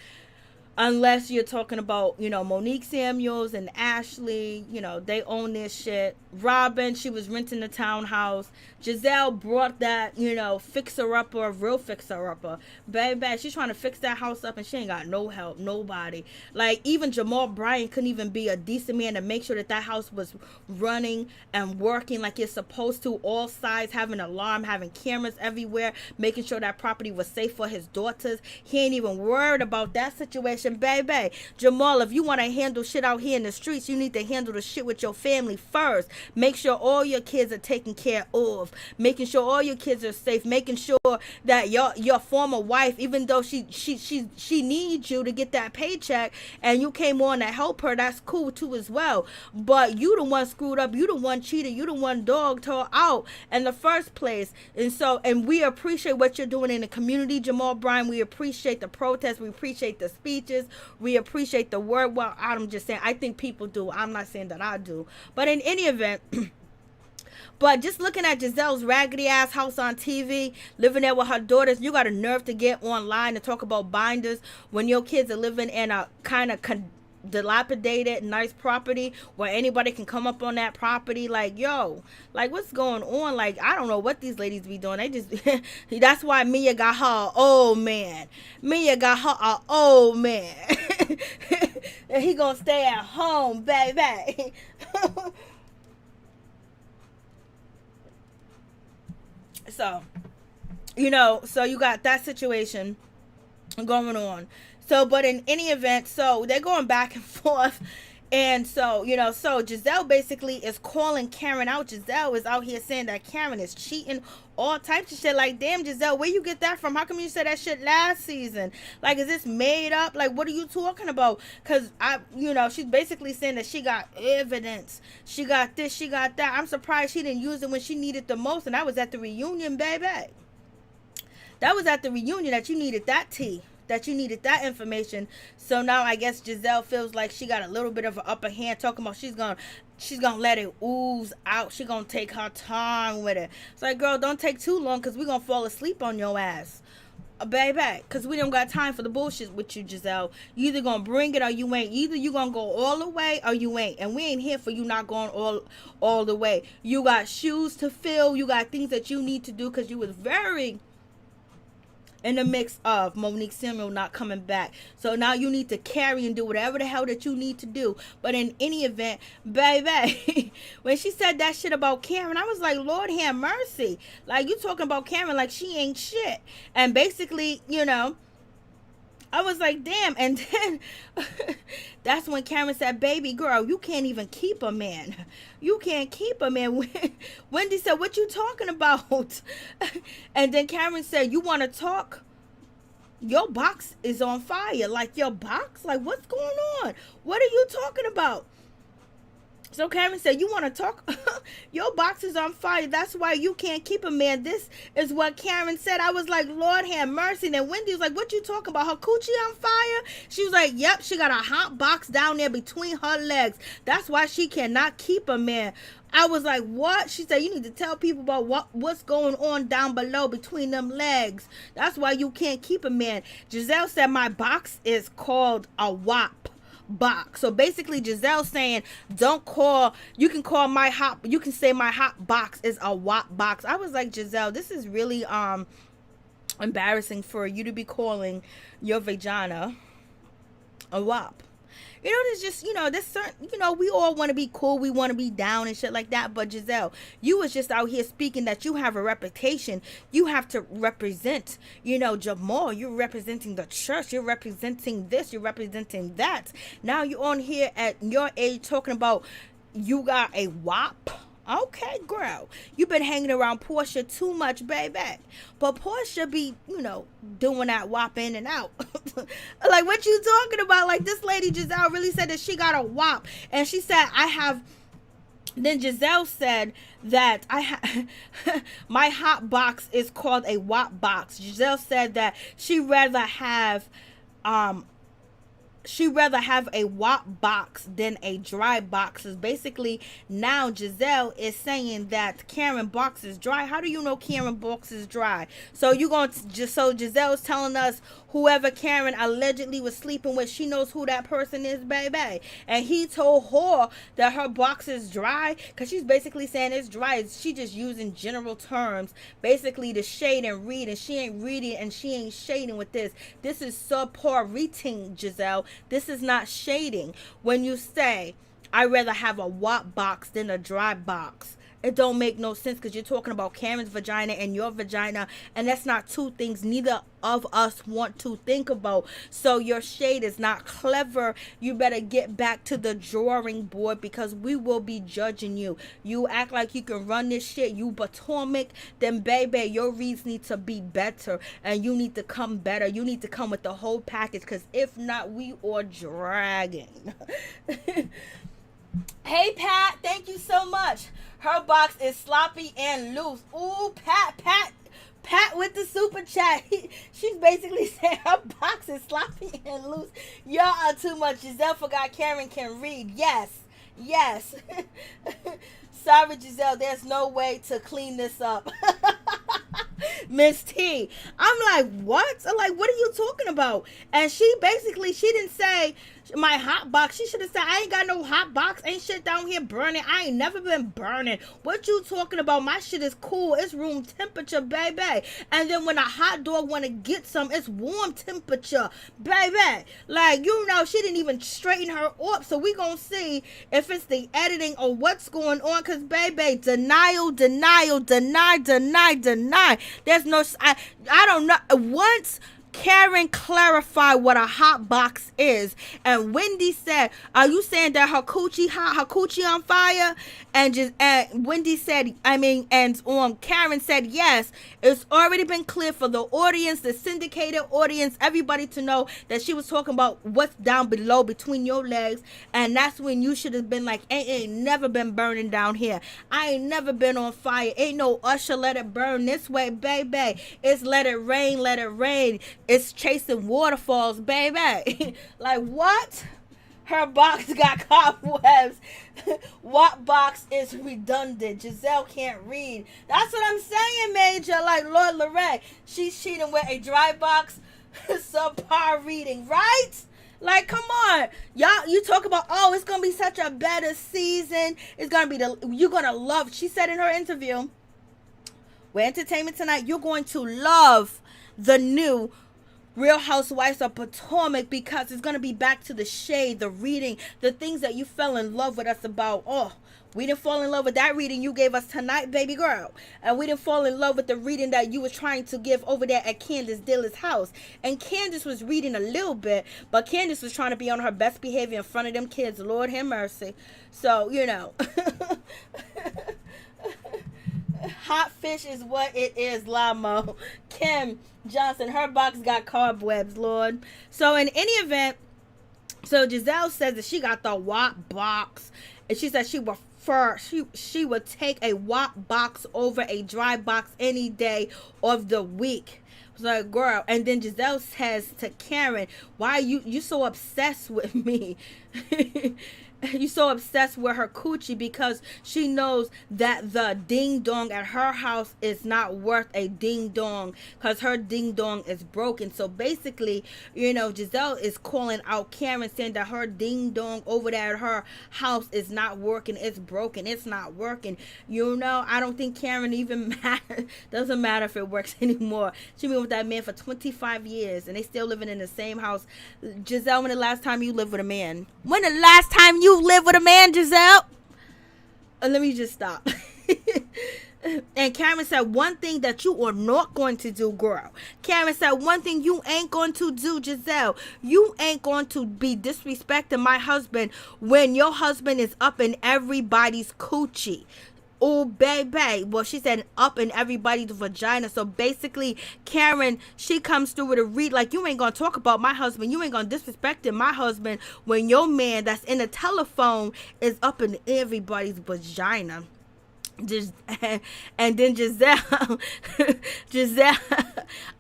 unless you're talking about, Monique Samuels and Ashley, they own their shit. Robyn, she was renting the townhouse. Gizelle brought that, fixer-upper, real fixer-upper. Baby, she's trying to fix that house up and she ain't got no help, nobody. Like, even Jamal Bryant couldn't even be a decent man to make sure that house was running and working like it's supposed to. All sides, having alarm, having cameras everywhere, making sure that property was safe for his daughters. He ain't even worried about that situation, baby. Jamal, if you want to handle shit out here in the streets, you need to handle the shit with your family first. Make sure all your kids are taken care of. Making sure all your kids are safe. Making sure that your former wife, even though she needs you to get that paycheck and you came on to help her, that's cool too as well. But you the one screwed up. You the one cheated. You the one dogged her out in the first place. And we appreciate what you're doing in the community, Jamal Bryant. We appreciate the protests. We appreciate the speeches. We appreciate the word. Well, I'm just saying, I think people do. I'm not saying that I do. But in any event, but just looking at Giselle's raggedy ass house on TV, living there with her daughters, you got a nerve to get online and talk about binders when your kids are living in a kind of dilapidated, nice property where anybody can come up on that property. Like, yo, like, what's going on? Like, I don't know what these ladies be doing. They just, that's why Mia got her old man. Mia got her old man. And he gonna stay at home, baby. So, so you got that situation going on. So, but in any event, so they're going back and forth. And so, so Gizelle basically is calling Karen out. Gizelle is out here saying that Karen is cheating, all types of shit. Like, damn, Gizelle, where you get that from? How come you said that shit last season? Like, is this made up? Like, what are you talking about? Because, she's basically saying that she got evidence. She got this, she got that. I'm surprised she didn't use it when she needed the most. And that was at the reunion, baby. That was at the reunion that you needed that tea. That you needed that information. So now I guess Gizelle feels like she got a little bit of an upper hand, talking about she's gonna let it ooze out. She's gonna take her time with it. It's like, girl, don't take too long, because we're gonna fall asleep on your ass, baby, because we don't got time for the bullshit with you, Gizelle. You either gonna bring it or you ain't. Either you gonna go all the way or you ain't, and we ain't here for you not going all the way. You got shoes to fill. You got things that you need to do, because you was very in the mix of Monique Samuel not coming back. So now you need to carry and do whatever the hell that you need to do. But in any event, baby, when she said that shit about Karen, I was like, Lord have mercy. Like, you talking about Karen like she ain't shit. And basically, I was like, damn. And then that's when Karen said, baby girl, you can't even keep a man. You can't keep a man. Wendy said, what you talking about? And then Karen said, you want to talk? Your box is on fire. Like, your box? Like, what's going on? What are you talking about? So Karen said, you want to talk? Your box is on fire. That's why you can't keep a man. This is what Karen said. I was like, Lord have mercy. And then Wendy was like, what you talking about? Her coochie on fire? She was like, yep, she got a hot box down there between her legs. That's why she cannot keep a man. I was like, what? She said, you need to tell people about what's going on down below between them legs. That's why you can't keep a man. Gizelle said, my box is called a WAP box. So basically Gizelle saying, you can say my hot box is a WAP box. I was like, Gizelle, this is really embarrassing for you to be calling your vagina a WAP. There's just, there's certain, we all want to be cool. We want to be down and shit like that. But Gizelle, you was just out here speaking that you have a reputation. You have to represent, Jamal. You're representing the church. You're representing this. You're representing that. Now you're on here at your age talking about you got a WAP. Okay, girl. You've been hanging around Portia too much, baby. But Portia be, doing that WAP in and out. Like, what you talking about? Like, this lady Gizelle really said that she got a WAP. And she said, then Gizelle said that my hot box is called a WAP box. Gizelle said that she'd rather have, she rather have a wop box than a dry box. Is basically now Gizelle is saying that Karen box is dry. How do you know Karen box is dry? So you going to just, so Giselle's telling us whoever Karen allegedly was sleeping with, she knows who that person is, baby. And he told her that her box is dry, because she's basically saying it's dry. She just using general terms basically to shade and read, and she ain't reading and she ain't shading with this. This is subpar reading, Giselle. This is not shading. When you say I'd rather have a wop box than a dry box, it don't make no sense, because you're talking about Karen's vagina and your vagina, and that's not two things neither of us want to think about. So your shade is not clever. You better get back to the drawing board, because we will be judging you. You act like you can run this shit, you Potomac, then baby, your reads need to be better, and you need to come better. You need to come with the whole package, because if not, we are dragging. Hey Pat, thank you so much. Her box is sloppy and loose. Ooh, Pat with the super chat. She's basically saying her box is sloppy and loose. Y'all are too much. Giselle forgot Karen can read. Yes. Sorry, Giselle, there's no way to clean this up. Miss T. I'm like, what? I'm like, what are you talking about? And she didn't say my hot box. She should have said, I ain't got no hot box. Ain't shit down here burning. I ain't never been burning. What you talking about? My shit is cool. It's room temperature, baby. And then when a hot dog want to get some, it's warm temperature, baby. Like, you know, she didn't even straighten her up. So we gonna see if it's the editing or what's going on. Because, baby, deny. There's no, I don't know. Once Karen clarified what a hot box is, and Wendy said, are you saying that her coochie hot, her coochie on fire? And Wendy said, Karen said, yes, it's already been clear for the audience, the syndicated audience, everybody to know that she was talking about what's down below between your legs. And that's when you should have been like, ain't never been burning down here. I ain't never been on fire. Ain't no Usher, let it burn this way, baby. It's let it rain, let it rain. It's chasing waterfalls, baby. Like, what? Her box got cobwebs. What box is redundant? Giselle can't read. That's what I'm saying, Major. Like Lord Lorette, she's cheating with a dry box. Subpar reading, right? Like, come on. Y'all, you talk about, oh, it's going to be such a better season. It's going to be you're going to love. She said in her interview with Entertainment Tonight, you're going to love the new Real Housewives of Potomac, because it's going to be back to the shade, the reading, the things that you fell in love with us about. Oh, we didn't fall in love with that reading you gave us tonight, baby girl. And we didn't fall in love with the reading that you was trying to give over there at Candiace Dillard's house. And Candiace was reading a little bit, but Candiace was trying to be on her best behavior in front of them kids. Lord have mercy. So, you know. Hot fish is what it is, Lamo. Kim Johnson, her box got cobwebs, Lord. So in any event, so Gizelle says that she got the WAP box, and she said she would take a WAP box over a dry box any day of the week. I was like, girl. And then Giselle says to Karen, why are you so obsessed with me? You so obsessed with her coochie, because she knows that the ding dong at her house is not worth a ding dong, because her ding dong is broken. So basically, you know, Giselle is calling out Karen, saying that her ding dong over there at her house is not working. It's broken. It's not working. You know, I don't think Karen even matters. Doesn't matter if it works anymore. She been with that man for 25 years and they still living in the same house. Giselle, when the last time you lived with a man? When the last time you live with a man, Giselle? Let me just stop. And Karen said, one thing that you are not going to do, girl. Karen said, one thing you ain't going to do, Giselle. You ain't going to be disrespecting my husband when your husband is up in everybody's coochie. Oh, baby. Well, she said up in everybody's vagina. So basically, Karen, she comes through with a read like, you ain't going to talk about my husband. You ain't going to disrespect my husband when your man that's in the telephone is up in everybody's vagina. Just, and then Giselle, Giselle,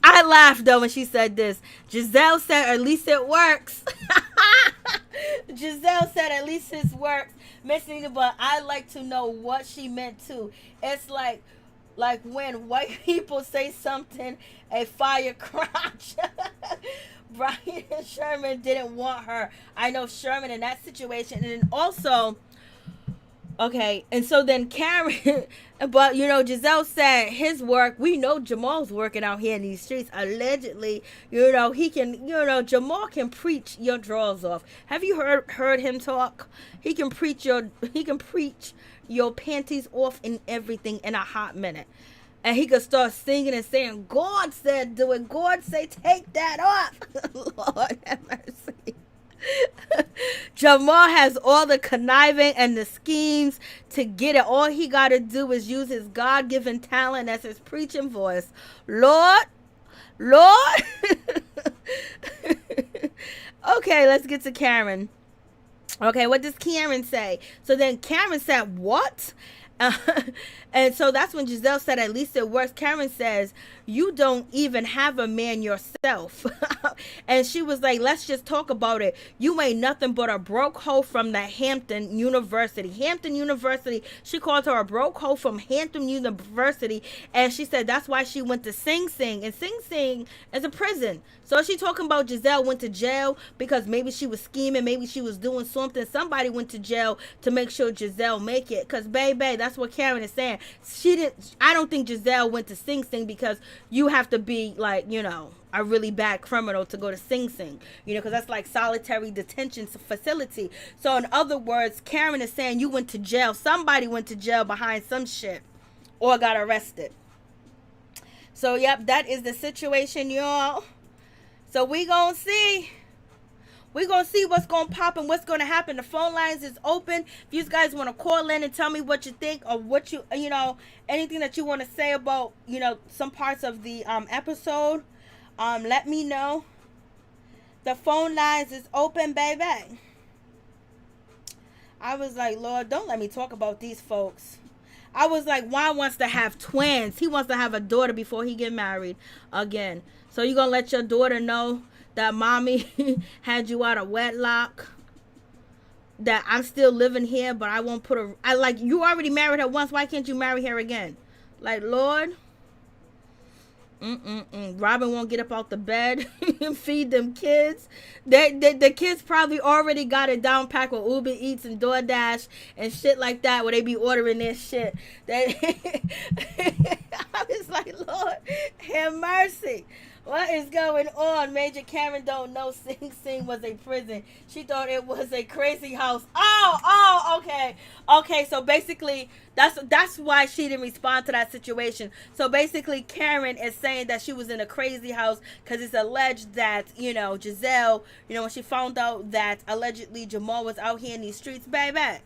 I laughed though when she said this. Giselle said, at least it works. Giselle said, at least it works. Missing, but I like to know what she meant too. It's like when white people say something, a fire crotch. Bryant and Sherman didn't want her. I know Sherman in that situation. And then also, okay, and so then Karen, but Giselle said his work, we know Jamal's working out here in these streets, allegedly, he can, Jamal can preach your drawers off. Have you heard him talk? He can preach your panties off and everything in a hot minute. And he could start singing and saying, God said do it, God say take that off. Lord have mercy. Jamal has all the conniving and the schemes to get it. All he got to do is use his God-given talent as his preaching voice. Lord. Okay, let's get to Karen. Okay, what does Karen say? So then Karen said, what? And so that's when Giselle said, at least it works. Karen says, you don't even have a man yourself. And she was like, let's just talk about it. You ain't nothing but a broke hoe from the Hampton University. She called her a broke hoe from Hampton University. And she said that's why she went to Sing Sing. And Sing Sing is a prison. So she talking about Giselle went to jail because maybe she was scheming. Maybe she was doing something. Somebody went to jail to make sure Giselle make it. Because, baby, that's what Karen is saying. I don't think Giselle went to Sing Sing because you have to be like, a really bad criminal to go to Sing Sing, because that's like solitary detention facility. So in other words, Karen is saying you went to jail. Somebody went to jail behind some shit or got arrested. So, yep, that is the situation, y'all. So we gonna see. We're going to see what's going to pop and what's going to happen. The phone lines is open. If you guys want to call in and tell me what you think or what anything that you want to say about, some parts of the episode, let me know. The phone lines is open, baby. I was like, Lord, don't let me talk about these folks. I was like, Juan wants to have twins. He wants to have a daughter before he get married again. So you going to let your daughter know that mommy had you out of wedlock, that I'm still living here, but I won't put you already married her once. Why can't you marry her again? Like, Lord. Robyn won't get up out the bed and feed them kids. The kids probably already got it down packed with Uber Eats and DoorDash and shit like that, where they be ordering their shit. I was like, Lord, have mercy. What is going on? Major Karen don't know Sing Sing was a prison. She thought it was a crazy house. Oh, okay. Okay, so basically, that's why she didn't respond to that situation. So basically, Karen is saying that she was in a crazy house because it's alleged that, Giselle, when she found out that allegedly Jamal was out here in these streets, baby,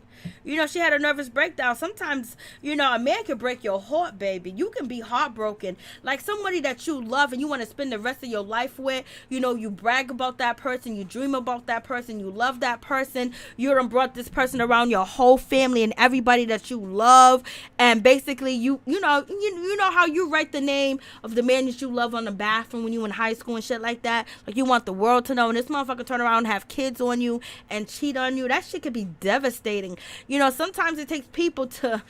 she had a nervous breakdown. Sometimes, a man can break your heart, baby. You can be heartbroken. Like somebody that you love and you want to spend the rest of your life with. You brag about that person. You dream about that person. You love that person. You done brought this person around your whole family and everybody that you love. And basically, you know how you write the name of the man that you love on the bathroom when you in high school and shit like that. Like you want the world to know. And this motherfucker turn around and have kids on you and cheat on you. That shit could be devastating. Sometimes it takes people to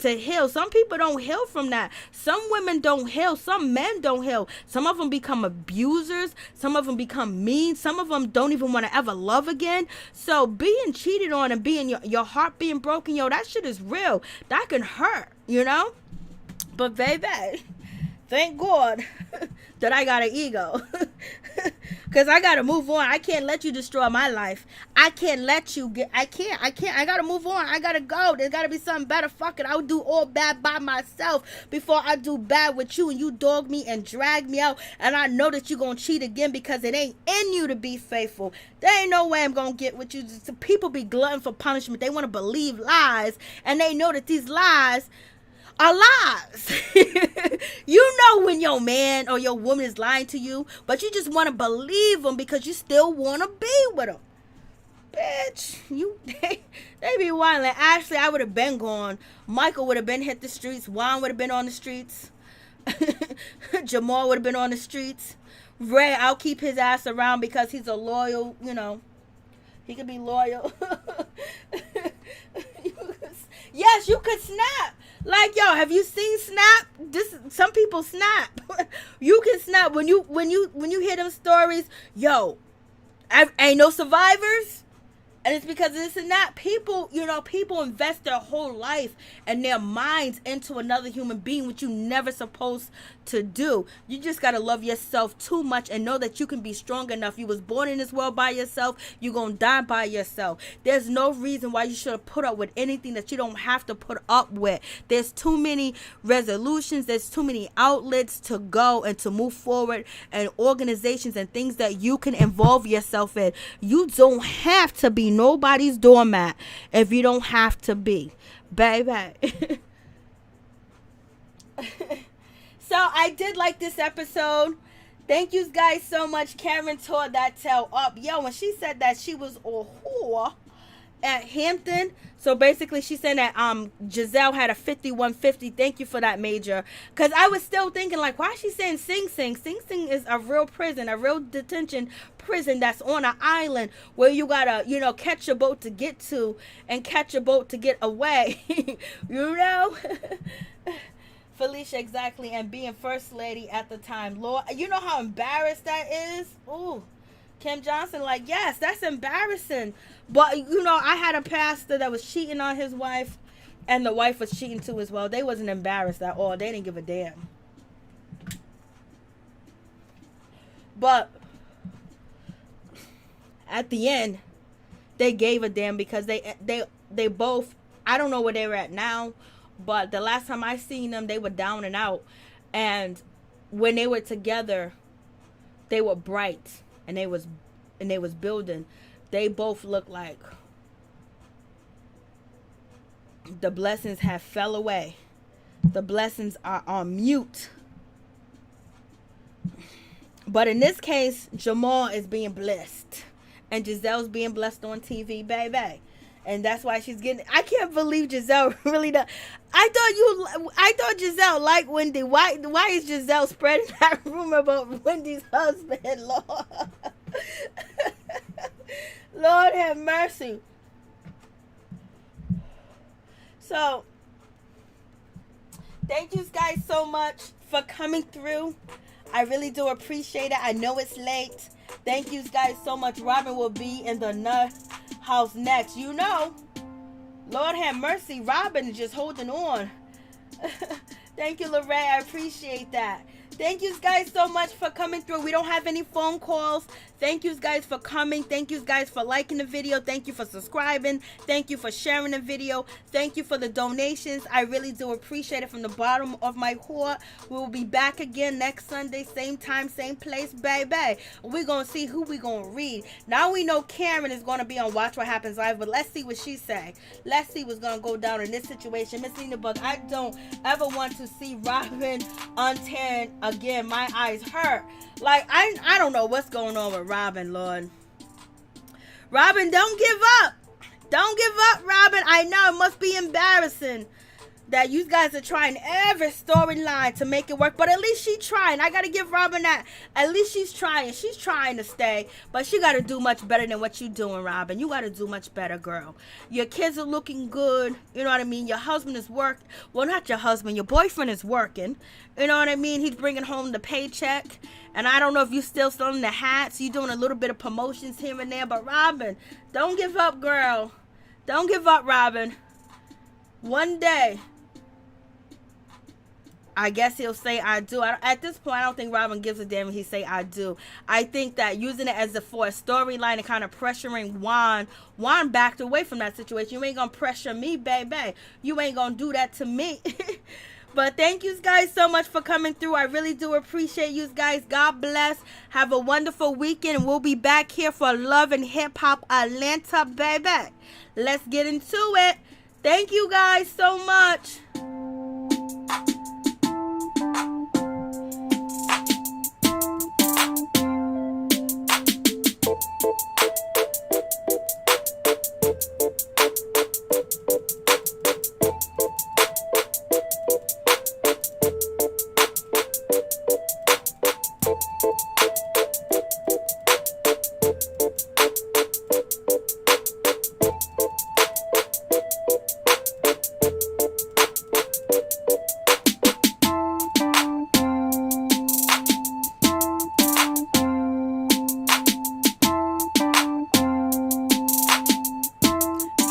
heal. Some people don't heal from that. Some women don't heal. Some men don't heal. Some of them become abusers. Some of them become mean. Some of them don't even want to ever love again. So being cheated on and being your heart being broken, that shit is real. That can hurt, But baby, thank God that I got an ego. Because I got to move on. I can't let you destroy my life. I can't let you I got to move on. I got to go. There's got to be something better. Fuck it. I'll do all bad by myself before I do bad with you and you dog me and drag me out. And I know that you're going to cheat again because it ain't in you to be faithful. There ain't no way I'm going to get with you. Just, people be glutton for punishment. They want to believe lies. And they know that these lies are lies. When your man or your woman is lying to you, but you just want to believe them because you still want to be with them. Bitch, they be wilding. Ashley, I would have been gone. Michael would have been hit the streets. Juan would have been on the streets. Jamal would have been on the streets. Ray, I'll keep his ass around because he's a loyal, he could be loyal. Yes, you could snap. Like, yo, have you seen Snap? Some people snap. You can snap when you hear them stories. Yo, ain't no survivors. And it's because of this and that. People, people invest their whole life and their minds into another human being, which you never supposed to do. You just got to love yourself too much and know that you can be strong enough. You was born in this world by yourself. You're going to die by yourself. There's no reason why you should have put up with anything that you don't have to put up with. There's too many resolutions. There's too many outlets to go and to move forward, and organizations and things that you can involve yourself in. You don't have to be nobody's doormat if you don't have to be, baby. So I did like this episode. Thank you guys so much. Karen tore that tail up. Yo, when she said that she was a whore at Hampton, so basically she said that Gizelle had a 5150. Thank you for that, Major. Because I was still thinking, like, why is she saying Sing Sing? Sing Sing is a real prison, a real detention prison that's on an island where you gotta, catch a boat to get to and catch a boat to get away. Felicia, exactly, and being first lady at the time. Lord, you know how embarrassed that is? Ooh. Kim Johnson, like, yes, that's embarrassing. But, I had a pastor that was cheating on his wife, and the wife was cheating too as well. They wasn't embarrassed at all. They didn't give a damn. But at the end, they gave a damn because they both, I don't know where they were at now, but the last time I seen them, they were down and out. And when they were together, they were bright. And they was building. They both looked like the blessings have fell away. The blessings are on mute. But in this case, Jamal is being blessed. And Giselle's being blessed on TV, baby. And that's why she's getting. I can't believe Giselle really does. I thought Giselle liked Wendy. Why is Giselle spreading that rumor about Wendy's husband? Lord, Lord have mercy. So, thank you guys so much for coming through. I really do appreciate it. I know it's late. Thank you guys so much. Robyn will be in the nut house next. Lord have mercy. Robyn is just holding on. Thank you, Lorraine. I appreciate that. Thank you guys so much for coming through. We don't have any phone calls. Thank you guys for coming. Thank you guys for liking the video. Thank you for subscribing. Thank you for sharing the video. Thank you for the donations. I really do appreciate it from the bottom of my heart. We will be back again next Sunday, same time, same place, baby. We're going to see who we're going to read. Now we know Karen is going to be on Watch What Happens Live, but let's see what she say. Let's see what's going to go down in this situation. Miss Nina Bug, I don't ever want to see Robyn untanned again. My eyes hurt. Like, I don't know what's going on with Robyn, Lord. Robyn, don't give up. Don't give up, Robyn. I know it must be embarrassing that you guys are trying every storyline to make it work, but at least she's trying. I gotta give Robyn that. At least she's trying. She's trying to stay, but she gotta do much better than what you doing, Robyn. You gotta do much better, girl. Your kids are looking good. You know what I mean? Your husband is working. Well, not your husband. Your boyfriend is working. You know what I mean? He's bringing home the paycheck. And I don't know if you're still selling the hats. You're doing a little bit of promotions here and there. But Robyn, don't give up, girl. Don't give up, Robyn. One day, I guess he'll say I do. At this point, I don't think Robyn gives a damn if he say I do. I think that using it as for a storyline and kind of pressuring Juan backed away from that situation. You ain't going to pressure me, baby. You ain't going to do that to me. But thank you guys so much for coming through. I really do appreciate you guys. God bless. Have a wonderful weekend. We'll be back here for Love and Hip Hop Atlanta, baby. Let's get into it. Thank you guys so much.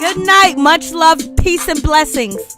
Good night. Much love, peace, and blessings.